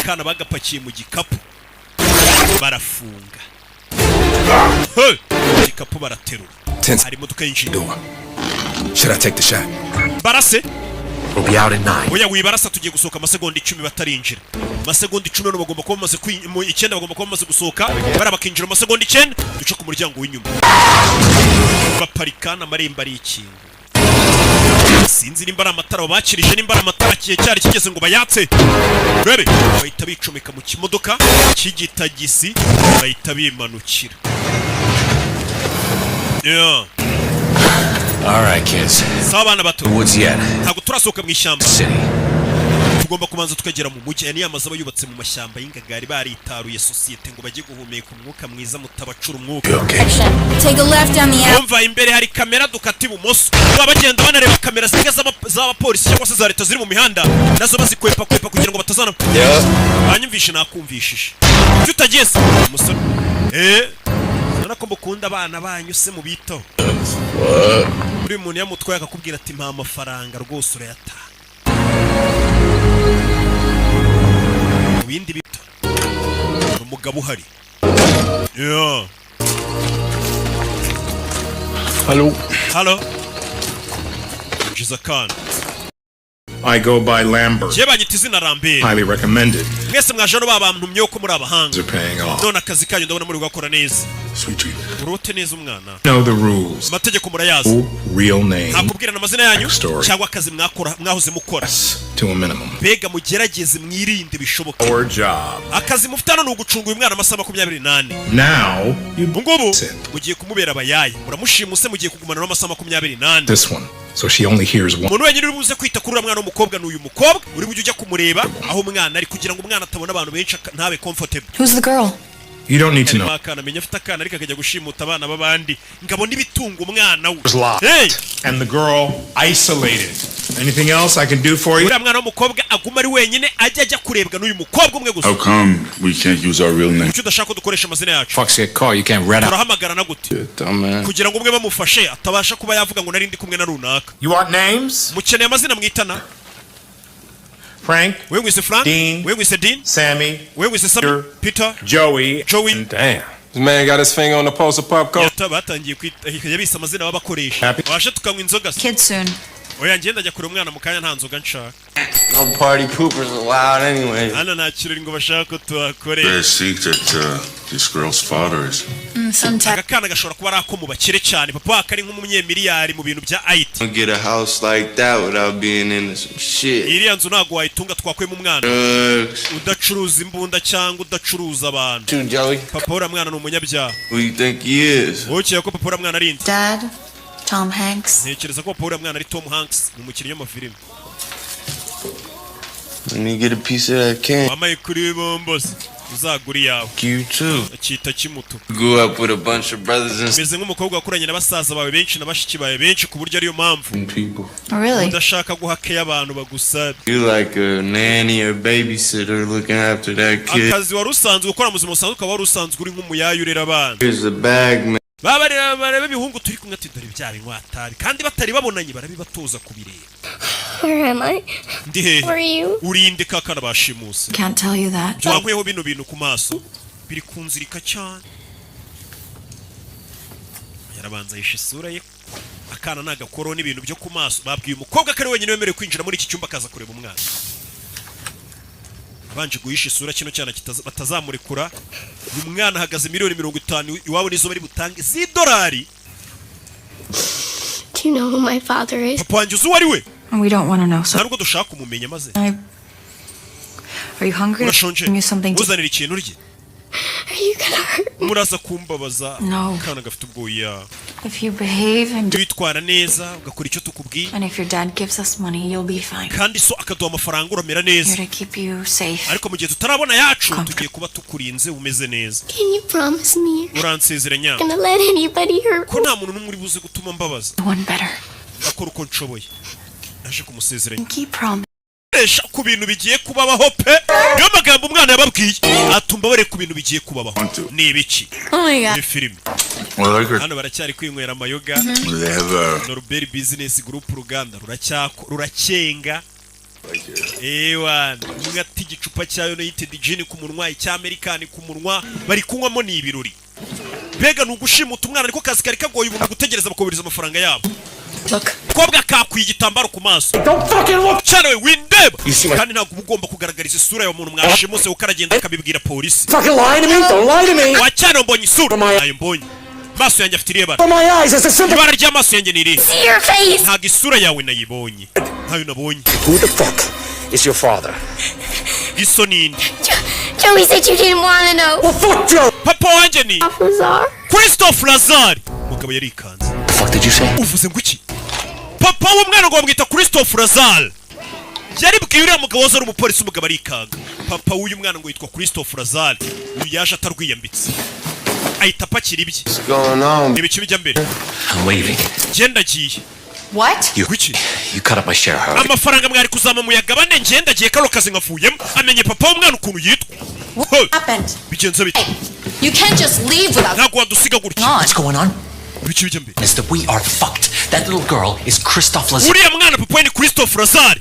Kana bagapakiye mu gikapu. Barafunga. Igikapu baraterura. Hari imodoka yinjira. Should I take the shot? Barase. We'll be out in 9. Oya wibarasa tugiye gusohoka amasegonda 10 batarinjira. masegonda 10 bagomba kuba bamaze mu 9 bagomba kuba bamaze gusohoka bara bakinjira mu masegonda 9 duca ku muryango w'inyuma baparikana amarembo ari ikintu sinzi nimba ari amatara bakirije nimba ari amatara cyari kigeze ngo bayatse rebe bahita bicomeka mu kimodoka cy'igitagisi bahita bimanukira. Yeah. All right, kids. Sabana bato. What's yet? Ntabwo turasohoka mu ishyamba. Tugomba kubanza tukagera mu mujyi. Ni amazi abayubatse mu mashyamba y'ingagari baritaruye societe ngo bajye guhumeka umwuka mwiza mutabacura umwuka. Take a left on the alley. Umva imbere hari kamera dukati bumoso. Bagenda banareba kamera z'abapolisi cyangwa se za leta ziri mu mihanda nazo bazikwepa kugira ngo batazana. Banyumvishe nakumvishije. Tutageze umusore. Nako mukunda abana banyu se mu bito. Buri muntu yamutwaye akakubwira ati mpa amafaranga rwose urayata. Mu bindi bito. Umugabo uhari. Yeah. Hello. Jizakan. I go by Lambert. Highly recommended. Mwese mwajano babantu myoko muri abahanga. They're paying off. None akazi kanyu ndabona muri gukora neza. Sweet dream. Urote neza umwana. Know the rules. Mategeko murayazi. Real name. Nakubwira namazina yanyu cyangwa akazi mwahoze mukora. To a minimum. Bega mugerageze mwirinde bishoboka. Our job. Akazi mufitana no gucunga uyu mwana amasaha 28. Now you ngubu mugiye kumubera abayayi. Muramushimuse mugiye kugumana n'amasaha 28. This one. So she only hears one. Umuntu wenyine uri buze kwita kuri mwana w'umukobwa n'uyu mukobwa uri bujye ujya kumureba aho umwana ari kugira ngo umwana atabona abantu benshi ntabe comfortable. Who's the girl? You don't need to know. Akana menya afite akana ariko akajya gushimuta abana babandi ngabona ibitunga umwana we. Hey! And the girl isolated. Anything else I can do for you? Uri mwana w'umukobwa aguma ari wenyine ajya kurebwa n'uyu mukobwa umwe gusa. How come we can't use our real name? Udashaka dukoresha amazina yacu. Fuck's get call you can't red out. Turahamagara na gute? Kugira ngo umwe bamufashe atabasha kuba yavuga ngo nari ndi kumwe na runaka. You want names? Mukeneye amazina mwitana. Frank, wewe wise Frank, Dean, wewe wise Dean, Sammy, wewe wise Sam, Peter, Joey, and damn. This man got his finger on the pulse of pop culture. Batangiye yabisa amazina babakoresha. Washe tukanywa inzoga. Kids soon. Oya ngenda ajya kure umwana mukanya nta nzoga nshaka. No party poopers allowed anyway. Ana nakirori ngo bashaka tuakore. They think that this girl's father is. Akana gashobora kuba arako mu bakire cyane. Papa akari nk'umunyemiliyari mu bintu bya IT. Get a house like that without being into some shit. Iriya nzu ntago wayitunga twakwe mu mwana. Udacuruza imbunda cyangwa udacuruza abantu. Papa ura mwana n'umunyabyaha. Who you think he is? Okiye ko papa ura mwana ari. Dad, Tom Hanks. Ntekereza ko papa ura mwana ari Tom Hanks mu mukinnyi w'amafilime. Let me get a piece of that can. Mama ikuri bombos. Uzaguri yawe. You too. Akita kimuto. Grew up with a bunch of brothers and Meze nk'umukobwa wakuranye n'abasaza bawe benshi n'abashiki bawe benshi ku buryo ariyo mpamvu. Really? Udashaka guhake abantu bagusa. You like a nanny or babysitter looking after that kid. Akazi wari usanzwe ukora muzima usanzwe ukaba wari usanzwe uri nk'umuyayi urera abana. Here's the bag man. Barebe bihungu turi kumwe tidore byaba inkwatari kandi batari babonanye barabibatoza kubireba. Where am I? Ndihe. Where are you? Urinde kakana bashimuse. Can't tell you that. Jwankweho bino bintu ku maso biri kunzirika cyane. Yarabanza yishe isura ye. Akana nagakoro n'ibintu byo ku maso babwiye umukobwa kare wenyine wemerewe kwinjira muri iki cyumba kaza kureba umwana. Abanje guhisha isura kino cyana batazamurekura. Uyu mwana ahagaze $50,000 iwabo nizo bari butange $1. Do you know who my father is? Papa wanjye uzi uwo ari we? We don't want to know. So Ntabwo dushaka kumumenya maze. Are you hungry? Urashonje? Give me something to... Uzanira ikintu urye. Are you gonna hurt me? Muraza kumbabaza. No. Kana gafite ubwoya. If you behave and witwara neza ugakora icyo tukubwiye. And if your dad gives us money, you'll be fine. Kandi so akaduha amafaranga uramera neza. Here to keep you safe. Ariko mu gihe tutarabona yacu tugiye kuba tukurinze umeze neza. Can you promise me? Uransezeranya. Gonna let anybody hurt me? Ko nta muntu n'umwe uri buze gutuma mbabaza. One better. Akora uko nshoboye. Naje kumusezeranya. Keep promise. Ku bintu bigiye kubabaho pe. Niyo magambo umwana yababwiye. Atumba bare ku bintu bigiye kubabaho. Ni ibiki? Oh my god. Ni film. Hano baracyari kwinywera amayoga. Norbert Business Group Ruganda ruracenga. Ewan, ngati gicupa cyayo no yite Gin ku munwa cy'Amerikani ku munwa bari kunywamo ni ibirori. Bega nugushimuta umwana ariko kazi kari kagoye ubuntu gutegereza bakobiriza amafaranga yabo. Look. kobwa kakwiye igitambaro ku maso cyane we windeba kandi ntabwo uba ugomba kugaragariza isura ya muntu mwashimuse kuko aragenda akabibwira polisi wacyane mbonye isura nayo mbonye maso yanjye afite irebara ibara ry'amaso yanjye ni irihe ntabwo isura yawe nayibonye ntayo nabonye. Who the fuck is your father? Iso ninde? Joey said you didn't want to know. Well, fuck Joe! Papa wanje ni Christophe Lazar. Mugabo yari ikanze. The fuck did you say? Uvuze nguki? Papa w'umwana ngo bamwita Christophe Lazar. Yari bwiye uriya mugabo wazari umupolisi umugabo ari ikanga. Papa w'uyu mwana ngo yitwa Christophe Lazar. Uyu yaje atarwiyambitse. Ahita apakira ibye. What's going on? Ibicu bijya mbere. I'm leaving. Genda giye. What? You cut up my share, Harvey. Amafaranga mwari kuzama mu yagabane ngenda giye karo kazi nkavuyemo. Amenye papa w'umwana ukuntu yitwa. What happened? Bigenze bite? You can't just leave without. Ntabwo wadusiga gutya. What's going on? Ibicu bijya mbere. Is that we are fucked. That little girl is Christophe Lazar. Uriya mwana papa ni Christophe Lazar.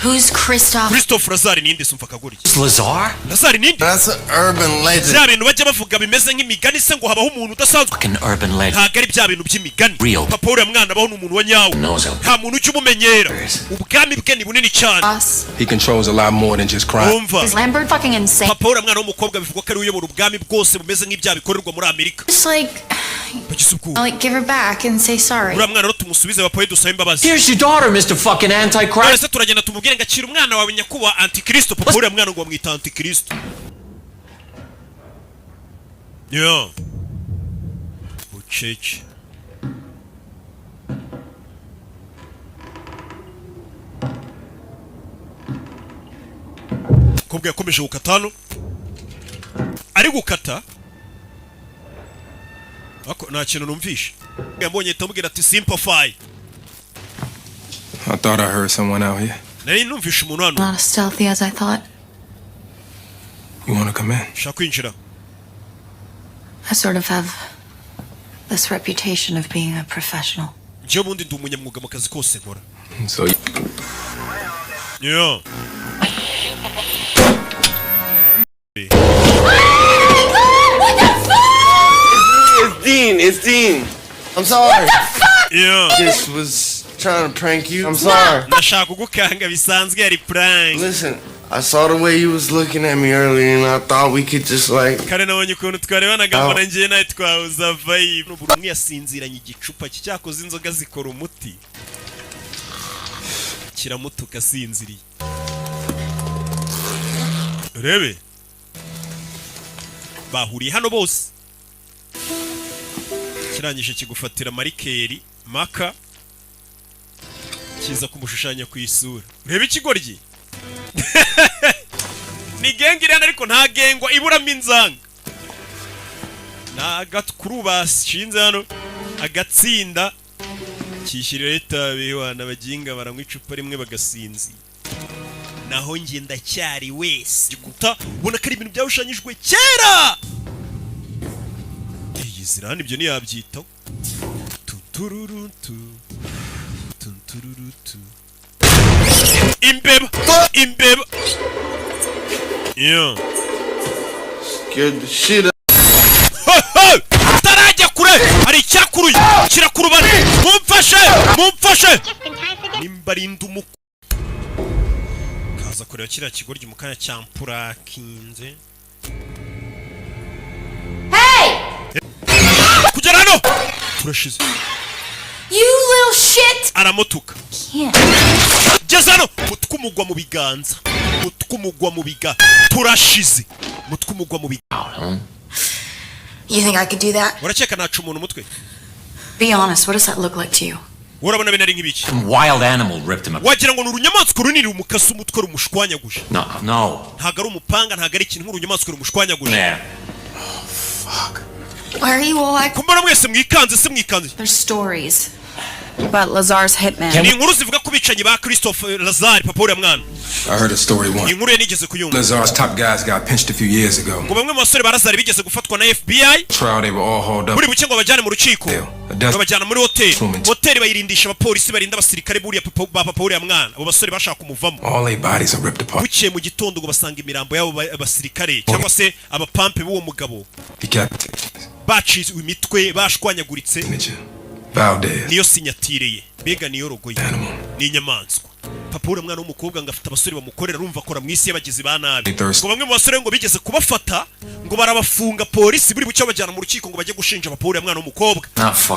Who's Christophe? Christophe Lazar ni inde sumva kaguri? Lazar? Lazar ni inde? That's an urban legend. Bya bintu bajya bavuga bimeze nk'imigani se ngo habaho umuntu udasanzwe. Fucking urban legend. Ntabwo ari bya bintu by'imigani. Real. Papa uriya mwana abaho n'umuntu wa nyawo. Nta muntu ujya umumenyera. Ubwami bwe ni bunini cyane. He controls a lot more than just crime. Umva. Is Lambert fucking insane? Papa uriya mwana w'umukobwa bivugwa ko ari uyobora ubwami bwose bumeze nk'ibyaha bikorerwa muri Amerika. Just like give her back and say sorry. Uriya mwana rero tumusubize papa dusabe imbabazi. Here's your daughter, Mr. fucking Antichrist. Ese turagenda tumubwire ngo akira umwana wawe nyakuba Antikristo. Papa uriya mwana ngo bamwita Antikristo. Yeah. Bucece. Kobwa yakomeje gukata hano. Ari gukata. Ako nta kintu numvishe. Yambonye tamubwira ati simplify. I thought I heard someone out here. Nari numvishe umuntu hano. Not as stealthy as I thought. You want to come in? Shaka kwinjira. I sort of have this reputation of being a professional. Je bundi ndi umunyamwuga mu kazi kose nkora. So Yeah. It's Dean. I'm sorry. What the fuck? Yeah. Just was trying to prank you. I'm sorry. Nashaka kugukanga bisanzwe ari prank. Listen, I saw the way you was looking at me earlier and I thought we could just like... Kare nabonye ukuntu twarebanaga mbona ngiye nawe twahuza vibe. Buri umwe yasinziranye igicupa cyakoze inzoga zikora umuti. Kiramutuka asinziriye. Rebe. Bahuriye hano bose. Kirangije kigufatira marikeri, maka. Kiza kumushushanya ku isura. Rebe ikigoryi. Ni gengi rero ariko nta gengwa iburamo inzanga. Nagatkuru bashinze hano agatsinda kishyirira itabe wana baginga baramwe icupa rimwe bagasinzi. Naho nge ndacyari wese. Gikuta ubona kari ibintu byawushanyijwe kera. Iyi zirani ibyo niyabyitaho. Tutururutu. Tutururutu. Imbeba. Imbeba. Yeah. Scared the shit out. Tarajya kure hari cyakuruye kirakurubana. Mumfashe. Nimbarinda umuko. Kaza kureba kiriya kigoryi mu kanya cyampura kinze. Hey! Kugera hano. Turashize. You little shit! Aramotuka. Jazano mutkumugwa mu biganza. Mutkumugwa mu biga. Turashize. Mutkumugwa mu biga. You think I could do that? Uracheka nacu umuntu mutwe. Be honest, what does that look like to you? Urabona binari nk'ibiki? Some wild animal ripped him up. Wagira ngo n'urunyamaswa runini rumukasa umutwe rumushwanyaguje. No. Ntago ari umupanga, ntago ari ikintu nk'urunyamaswa rumushwanyaguje. Yeah. Fuck. Why are you all like... Kumbona mwese mwikanze se mwikanze. There's stories about Lazar's hitman. Ni inkuru zivuga ku bicanyi ba Christophe Lazar papa uriya mwana. I heard a story once. Inkuru nigeze kuyumva. Lazar's top guys got pinched a few years ago. Ngo bamwe mu basore ba Lazar bigeze gufatwa na FBI. Trial they were all hauled up. Muri buke ngo bajyane mu rukiko. Babajyana muri hoteli bayirindisha abapolisi barinda abasirikare buriya papa uriya mwana. Abo basore bashaka kumuvamo. All their bodies are ripped apart. Buke mu gitondo ngo basanga imirambo yabo abasirikare cyangwa se abapampe b'uwo mugabo. Decapitated. Bacize imitwe bashwanyaguritse. Valdez. niyo sinyatire ye, mbega niyo rogo ye, ni inyamaswa. Papa uri mwana w'umukobwa ngo afite abasore bamukorera, urumva akora mu isi y'abagizi ba nabi. Ngo bamwe mu basore ngo bigeze kubafata ngo barabafunga, polisi buri bucyo bajyana mu rukiko ngo bajye gushinja papa uri mwana w'umukobwa.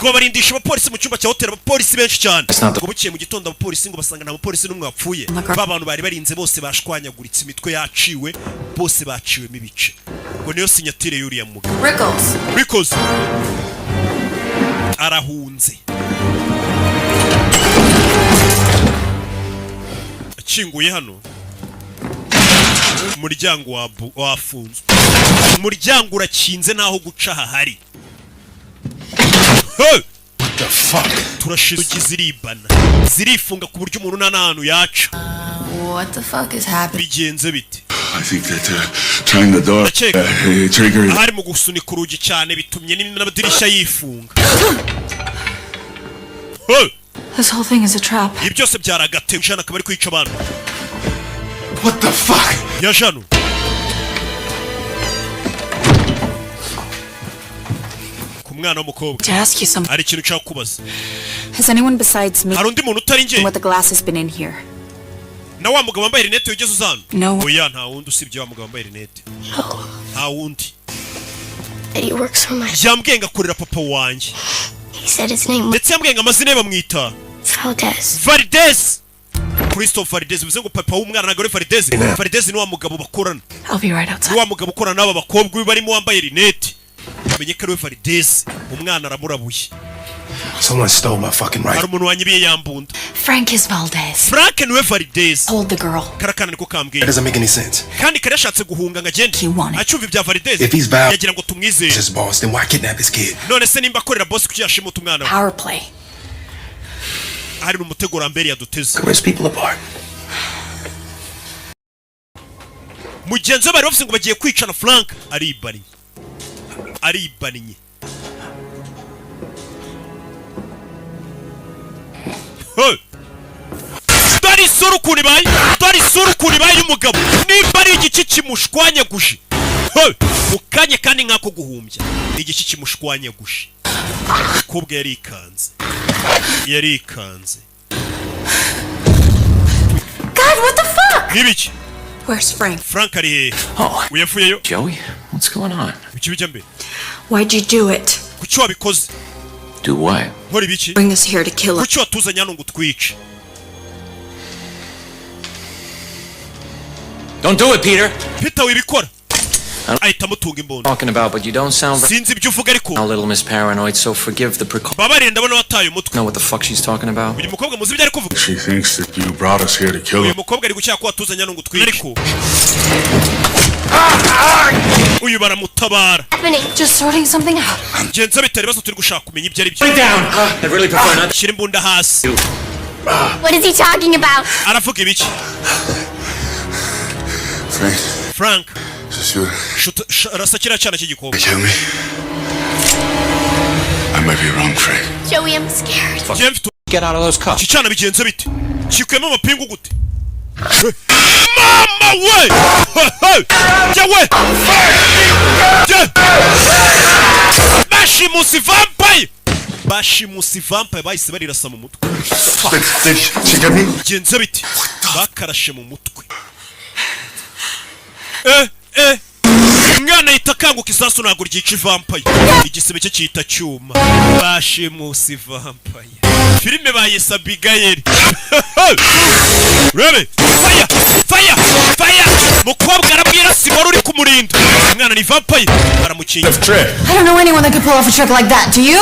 Ngo barindisha abapolisi mu cyumba cya hotel, abapolisi benshi cyane. Ngo bukiye mu gitondo abapolisi ngo basanga nta mupolisi n'umwe wapfuye. Abantu bari barinze bose bashwanyaguritse, imitwe yaciwe, bose baciwemo ibice. Ngo niyo sinyatire y'uriya mugabo. Rickles arahunze. Akinguye hano umuryango wafunzwe, umuryango urakinze naho guca hahari. What the fuck? Turashizuki ziribana, zirifunga ku buryo umuntu nta hantu yaca. What the fuck is happening? Bigenze bite? I think that trying the door trigger. Ahari mu gusunika urugi cyane bitumye n'amadirishya yifunga. This whole thing is a trap. Ibi byose byaragate, ujana akaba ari kwica abantu. What the fuck? Yajanu. Ku mwana w'umukobwa. To ask you something. Hari ikintu nshaka kubaza. Has anyone besides me Hari undi muntu utari nge? what the glass has been in here? Na wa mugabo wambaye rinete ugeze uzana? No. Oya, nta wundi usibye wa mugabo wambaye rinete. Nta wundi. He works for my... Yambwiye ngo akorera papa wanjye. He said his name was Ndetse yambwiye ngo amazina ye bamwita Valdez. Christophe Valdez, bivuze ngo papa w'umwana nagore Valdez. Valdez ni wa mugabo bakorana. I'll be right outside. Ni wa mugabo ukorana n'aba bakobwa barimo wambaye rinete. Amenye ko ari Valdez, umwana aramurabuye. Someone stole my fucking Hari rifle. umuntu wanyibiye yambunda. Frank is Valdez. Frank niwe Valdez. Hold the girl. Karakana niko That kambwiye. doesn't make any sense. Kandi kare yashatse guhunga ngo agende. He wanted. Acyumva ibya Valdez. If he's Val- yagira ngo tumwizere. His boss, then why kidnap his kid? None se nimba akorera boss kuki yashimuta umwana we? Power play. Hari n'umutego rambere yaduteze. Rips people apart. Mugenzi we bari bavuze ngo bagiye kwicana Frank aribaniye. Aribaniye. Dari suru kuri bayi, dari suru kuri bayi y'umugabo. Nimba ari igiki kimushwanyaguje. Mukanye kandi nkako guhumbya. Igiki kimushwanyaguje. Kobwa yarikanze. Yarikanze. God, what the fuck? Nibiki? Where's Frank? Frank ari he? Oh, Uyafuyeyo? Joey, what's going on? Biki bijya mbe? Why'd you do it? Kuki wabikoze? Do what? Nkora ibiki? Bring us here to kill us. Kuki watuzanye hano ngo utwice? Don't do it, Peter. Peter wibikora. Ahita mutunga imbunda. Talking about, but you don't sound Sinzi ibyo uvuga ariko. a little Miss Paranoid, so forgive the precaution. Babarire ndabona wataye umutwe. Know what the fuck she's talking about? Uyu mukobwa muzi ibyo ari kuvuga. She thinks that you brought us here to kill Uyu him. mukobwa ari gucyaka ko watuzanye hano ngo utwice. Ariko uyu baramutabara. Just sorting something out. Genza bitari bazo turi gushaka kumenya ibyo ari byo. Lay down. I really prefer not. Shira imbunda hasi. What is he talking about? Aravuga ibiki? Frank. Rasa kiriya cyana cy'igikobwa. Kill me? I might be wrong, Frank. Joey, I'm scared. Get out of those cuffs. Iki cyana bigenze bite? Kikuyemo amapingu gute? Mama we! Jawe! Bashimusi vampire! Bashimusi vampire bahise barirasa mu mutwe. Did she get me? Bigenze bite? Bakarashe mu mutwe. Umwana yita kanguka isasu ntabwo ryica vampire. Igisebe cye cyita cyuma. Bashimusi vampire. Filime bayise Abigail. Rebe! Fire! Fire! Fire! Mukobwa arabwira Simon uri kumurinda. Umwana ni vampire. Baramukinga. I don't know anyone that could pull off a trick like that. Do you?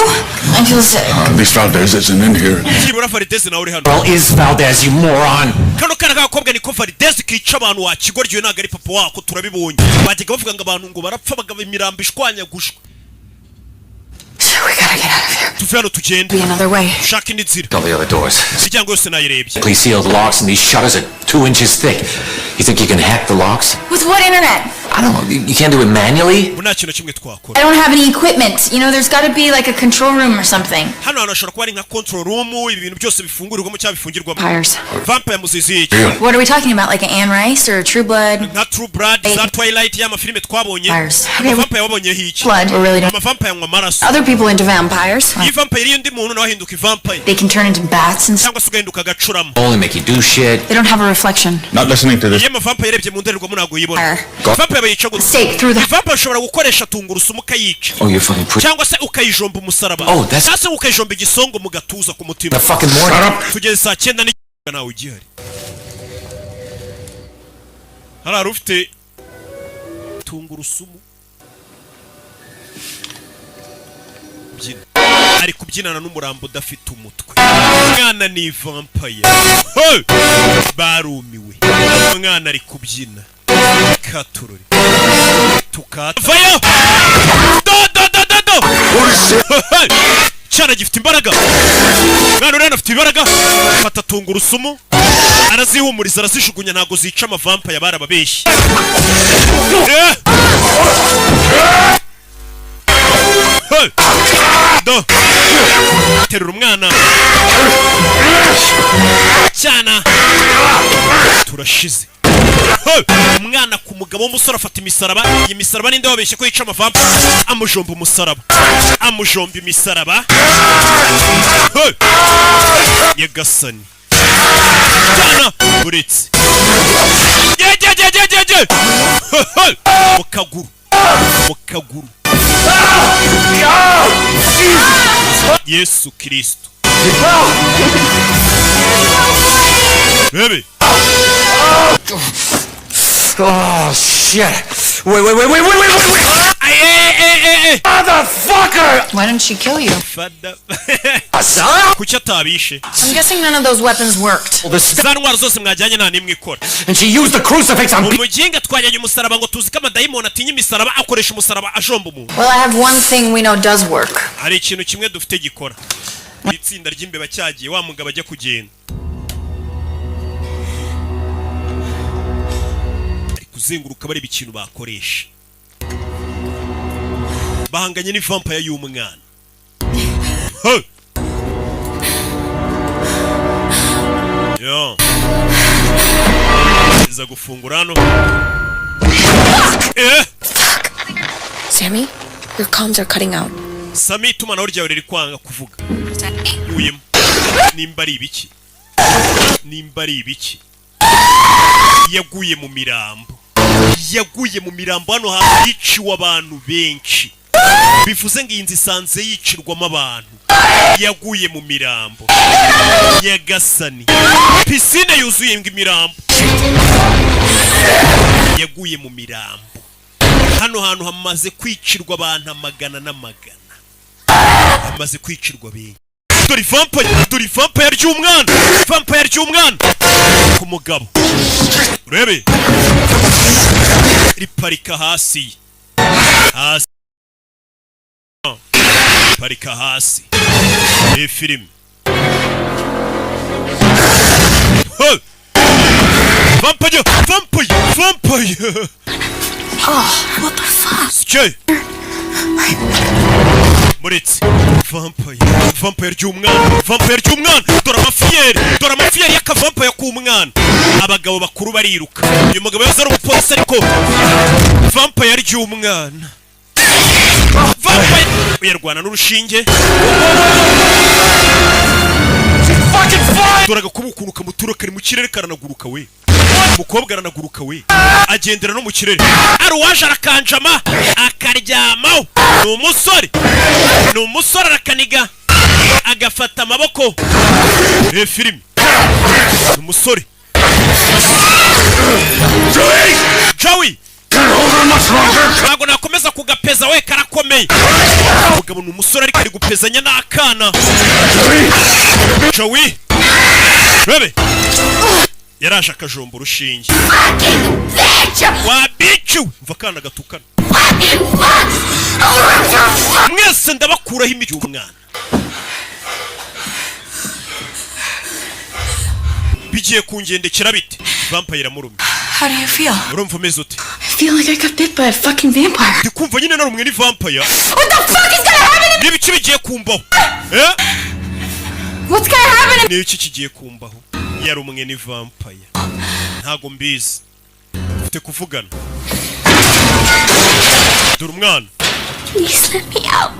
I feel sick. At least Valdez isn't in here. Kibura Valdez nawe uri hano. Well, is Valdez, you moron? Kano kana k'agakobwa niko Valdez kica abantu wakigoryo ntabwo ari papa wako turabibonye. Bajyaga bavuga ngo abantu ngo barapfa bagaba imirambo ishwanyagushwa. We gotta get out of here. Tuve hano tugende. Be another way. Shaka indi nzira. All the other doors. Imiryango yose nayirebye. Please seal the locks, and these shutters are 2 inches thick. You think you can hack the locks? With what internet? I don't know. You can't do it manually? nta kintu kimwe twakora. I don't have any equipment. You know, there's got to be like a control room or something. Hano hashobora kuba ari nka control room, ibintu byose bifungurirwamo cyangwa bifungirwamo. Vampires. Vampire muzizi iki? What are we talking about? Like an Anne Rice or True Blood? Nka True Blood, za Twilight y'ama filime twabonye. Okay, Vampire wabonye hiki? Blood. We really don't. Ama vampire nywa maraso. Other people into vampires. Iyi vampire y'undi muntu nawe ahinduka vampire. They can turn into bats and stuff. Cyangwa se ugahinduka agacuramo. Only make you do shit. They don't have a reflection. Not listening to this. Yema vampire irebye mu ndorerwamo ntago yibona. Vampire bayica gusa. Stake through the. Vampire ushobora gukoresha tungurusumu ukayica. Oh, you're fucking pretty. Cyangwa se ukayijomba umusaraba. Oh, that's. Cyangwa se ukayijomba igisongo mu gatuza ku mutima. The fucking morning. Tugeze saa 9 n'igice nawe ugihari. Hari ufite tungurusumu. Byina. Ari kubyinana n'umurambo udafite umutwe. Umwana ni vampire. Hey! Barumiwe. Umwana ari kubyina. Katurori. Tukata. Vayo! Do! Cyana gifite imbaraga. Mwana urana afite imbaraga. Fata tungurusumu. Arazihumuriza arazijugunya ntago zica amavampire barababeshyi. Hey! Do! Terura umwana. Cyana. Turashize. Umwana ku mugabo w'umusore afata imisaraba. Iyi misaraba ninde wabeshye ko yica amavampire? Amujomba umusaraba. Amujomba imisaraba. Nyagasani. Cyana buretse. Mu kaguru. Mu kaguru. Yesu Kristo. Baby. Oh, shit. Wait. Hey. Motherfucker! Why didn't she kill you? Fada. Asa? Kuki atabishe? I'm guessing none of those weapons worked. Well, this. Za ntwaro zose mwajyanye nta nimwe ikora. And she used the crucifix on. Umuginga twajyanye umusaraba ngo tuzi ko amadayimoni atinya imisaraba akoresha umusaraba ajomba umuntu. Well, I have one thing we know does work. Hari ikintu kimwe dufite gikora. Itsinda ry'imbeba cyagiye wa mugabo ajya kugenda. Ari kuzenguruka bari ikintu bakoresha. Bahanganye ni vampire y'umwana. Yo. Iza gufungura hano. Sammy, your comms are cutting out. Sami itumanaho ryawe riri kwanga kuvuga. Uyemo. Nimba ari ibiki? Nimba ari ibiki? Yaguye mu mirambo. Yaguye mu mirambo hano hantu yiciwe abantu benshi. Bivuze ngo iyi nzu isanze yicirwamo abantu. Yaguye mu mirambo. Nyagasani. Pisine yuzuye imirambo. Yaguye mu mirambo. Hano hantu hamaze kwicirwa abantu amagana n'amagana. Hamaze kwicirwa benshi. Dore vampire ry'umwana. Vampire ry'umwana. Ku mugabo. Urebe. Riparika hasi. Hasi. Parika hasi. Iyi filime. Vampire. Oh, what the fuck? Stay. Muretse. Vampire ry'umwana. Dore amafiyeri y'akavampire k'umwana. Abagabo bakuru bariruka. Uyu mugabo yaza ari umupolisi ariko vampire ry'umwana. Vampire uyarwana n'urushinge. Dore kubukuruka mutura kari mu kirere karanaguruka we. Umukobwa aranaguruka we. Agendera no mu kirere. Ari uwaje arakanjama akaryamaho. Ni umusore arakaniga agafata amaboko. Filime. Ni umusore. Joey. Ntabwo nakomeza kugapeza we karakomeye. Umugabo ni umusore ariko ari gupezanya n'akana. Joey. Bebe. Yaraje akajomba urushinge. Wabicu. Mva kana gatukana. Mwese ndabakuraho imiti y'umwana. Bigiye kungendekera bite? Vampire murumye. How do you feel? Urumva umeze ute? I feel like I got bit by a fucking vampire. Ndikumva nyine narumwe ni vampire. What the fuck is gonna happen? Nibici bigiye kumbaho. What's gonna happen? Niki kigiye kumbaho? Yarumwe ni vampire. Ntago mbizi. Ufite kuvugana. Dore umwana. Please let me out.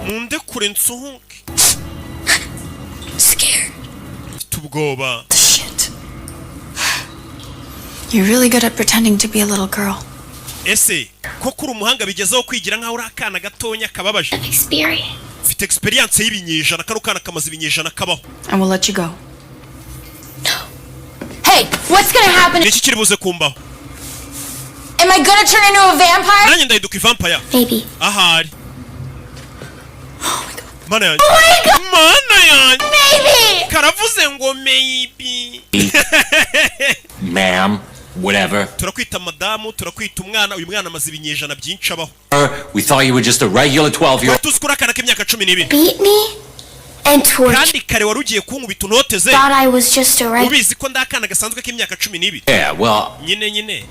Munde kure nsohoke. Scared. Tubwoba. Shit. You're really good at pretending to be a little girl. Ese ko kuri umuhanga bigezeho kwigira nkaho uri akana gatonya kababaje. Experience. Ufite experience y'ibinyejana kano kana kamaze ibinyejana kabaho. And we'll let you go. Hey, what's gonna happen? Niki kiri buze kumbaho? Am I gonna turn into a vampire? Nanjye ndahinduka vampire. Maybe. Ahari. Oh my god. Mana yanjye. Oh my god. Mana yanjye. Maybe. Karavuze ngo maybe. Ma'am, whatever. Turakwita madamu, turakwita umwana, uyu mwana amaze ibinyejana byinshi abaho. We thought you were just a regular 12-year-old. Tuzikura akana k'imyaka 12. Beat me and torture. Kandi kare wari ugiye kunkubita unoteze. Thought I was just a regular. Ubizi ko ndakana gasanzwe k'imyaka 12. Yeah, well, Nyine.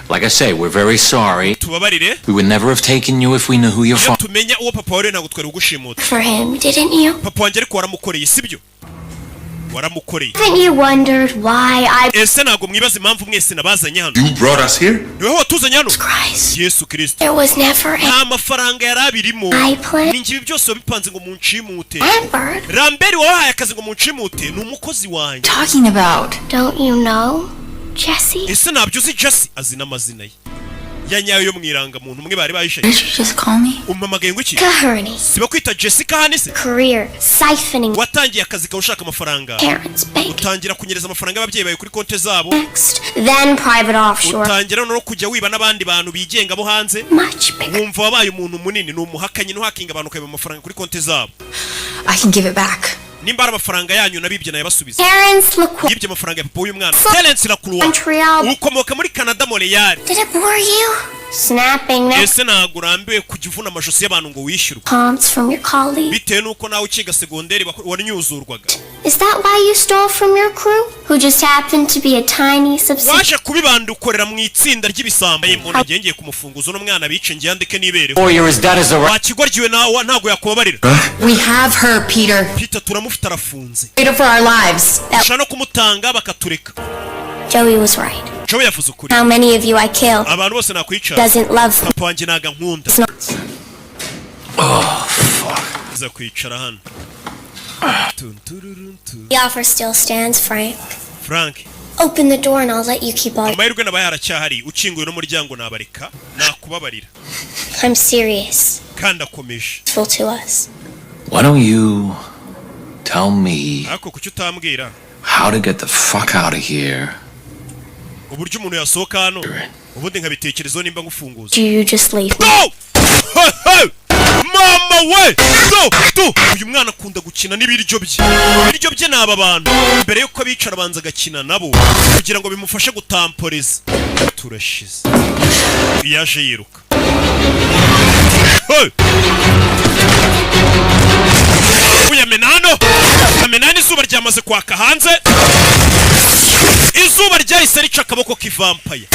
like I say, we're very sorry. Tubabarire. We would never have taken you if we knew who your Iyo father tumenya uwo papa wari ntabwo twari ugushimuta. For him, didn't you? Papa wanjye ariko waramukoreye sibyo? Waramukoreye. Haven't you wondered why I Ese ntabwo mwibaza impamvu mwese nabazanye hano? You brought us here? Niwe watuzanye hano? Christ? Yesu Kristo. There was never Nta mafaranga yari abirimo. I planned. Ninjye ibi byose wabipanze ngo munshimute. Amber, Rambert wabahaye akazi ngo munshimute ni umukozi wanjye. Talking about. don't you know, Jesse? Ese ntabyo uzi Jesse azi n'amazina ye. Yanyayo yo mwiranga muntu umwe bari bayishaye. Did you just call me? Umamagaye ngo iki? Kaherney. Siba kwita Jessica hanise. Career siphoning Watangiye akazi kawe ushaka amafaranga. parents' bank. Utangira kunyereza amafaranga y'ababyeyi bawe kuri konti zabo. Next, then private offshore. Utangira no kujya wiba n'abandi bantu bigenga bo hanze. Much bigger. Wumva wabaye umuntu munini ni umuhakanyi no hakinga abantu kayiba amafaranga kuri konti zabo. I can give it back. Nimba ari amafaranga yanyu nabibye naye basubiza. Terrence Lacroix. Yibye amafaranga ya papa w'uyu mwana. Terence Lacroix. Montreal. Ukomoka muri Canada Montreal. Did it bore you? Snapping neck Ese ntabwo urambiwe kujya uvuna amashosi y'abantu ngo wishyurwe. palms from your colleague. Bitewe nuko nawe ukiga segonderi wanyuzurwaga. Is that why you stole from your crew? Who just happened to be a tiny subsidiary? Waje kubibandukorera mu itsinda ry'ibisamba. Mbona ngiye kumufunguza no mwana bice ngiye andike nibereho. or you're as dead as a rat. Wakigoryiwe nawe ntago yakubabarira. We have her, Peter. Peter turamufite arafunze. Peter for our lives. Ushaka no kumutanga bakatureka. Joey was right. Joe yavuze ukuri. How many of you I killed Abantu bose nakwica. doesn't love them. Papa wanjye naga nkunda. It's not. Za kwicara hano. The offer still stands, Frank. Frank. Open the door and I'll let you keep all. Amahirwe nabaye haracyahari. Ukinguye no muryango nabareka. Nakubabarira. I'm serious. Kandi akomeje. Full to us. Why don't you tell me Ariko kuki utambwira how to get the fuck out of here? uburyo umuntu yasohoka hano ubundi nkabitekerezo nimba ngufunguza. Do you just leave me? No! Hey! Mama we! Do! Uyu mwana akunda gukina n'ibiryo bye. Ibiryo bye naba bantu. Mbere yuko abicara banza gakina nabo kugira ngo bimufashe gutamporeza. Turashize. Yaje yiruka. Hey! Uya menano! Amenani izuba ryamaze kwaka hanze. Izuba ryahise rica akaboko k'ivampire.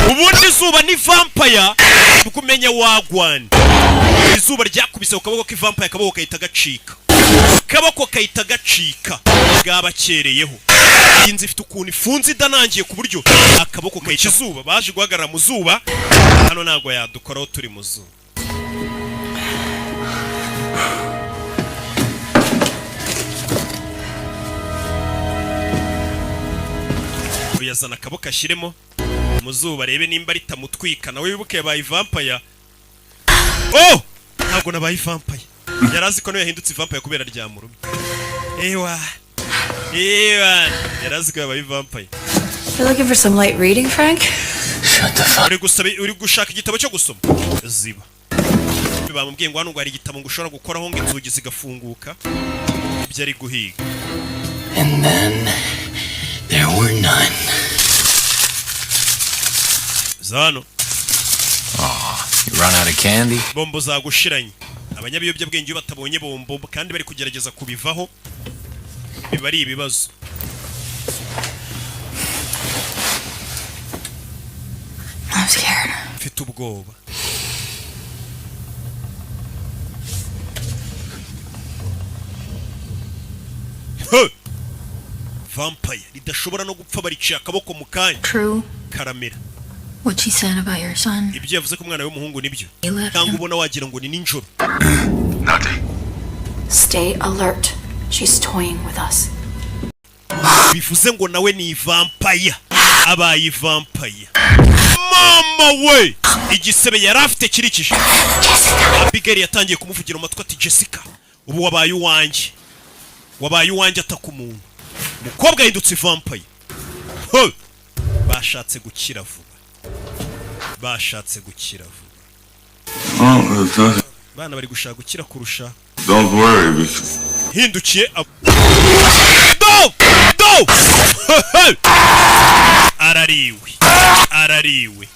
Ubundi izuba ni vampire ukumenya wagwana. Izuba ryakubise ukaboko k'ivampire akaboko kahita gacika. Kaboko kahita gacika. Bwabakereyeho. Iyi nzu ifite ukuntu ifunze idanangiye ku buryo akaboko kahita izuba baje guhagarara mu zuba. Hano ntago yadukoraho turi mu zuba. Yazana akaboko ashyiremo mu zuba arebe nimba ritamutwika nawe wibuke yabaye vampire. Oh! Ntabwo nabaye vampire. Yarazi ko no yahindutse vampire kubera ryamurumye. Ewa. Yarazi ko yabaye vampire. You're looking for some light reading, Frank? Shut the fuck. Uri gushaka igitabo cyo gusoma. Ziba. Bamubwiye ngo hano ngo hari igitabo ngo ushobora gukoraho ngo inzugi zigafunguka. Ibyo ari guhiga. And then there were none. Zano. You run out of candy? Bombo zagushiranye. Abanyabiyobyabwenge batabonye bombo kandi bari kugerageza kubivaho. Biba ari ibibazo. I'm scared. ubwoba. Vampire ridashobora no gupfa bariciye akaboko mu kanya. True. Karamera. What she said about your son. Ibyo yavuze ko umwana w'umuhungu nibyo. Cyangwa ubona wagira ngo ni ninjoro. Nothing. Stay alert. She's toying with us. Bivuze ngo nawe ni vampire. Abaye vampire. Mama we! Igisebe yarafite kirikije. Abigail yatangiye kumuvugira mu matwi ati Jessica, ubu wabaye uwanjye. Wabaye uwanjye atakumuntu. Mukobwa yindutse vampire. Bashatse gukira vuba. Bashatse gukira vuba. Bana bari gushaka gukira kurusha. Don't worry. Hindukiye No! No! Arariwe. Arariwe.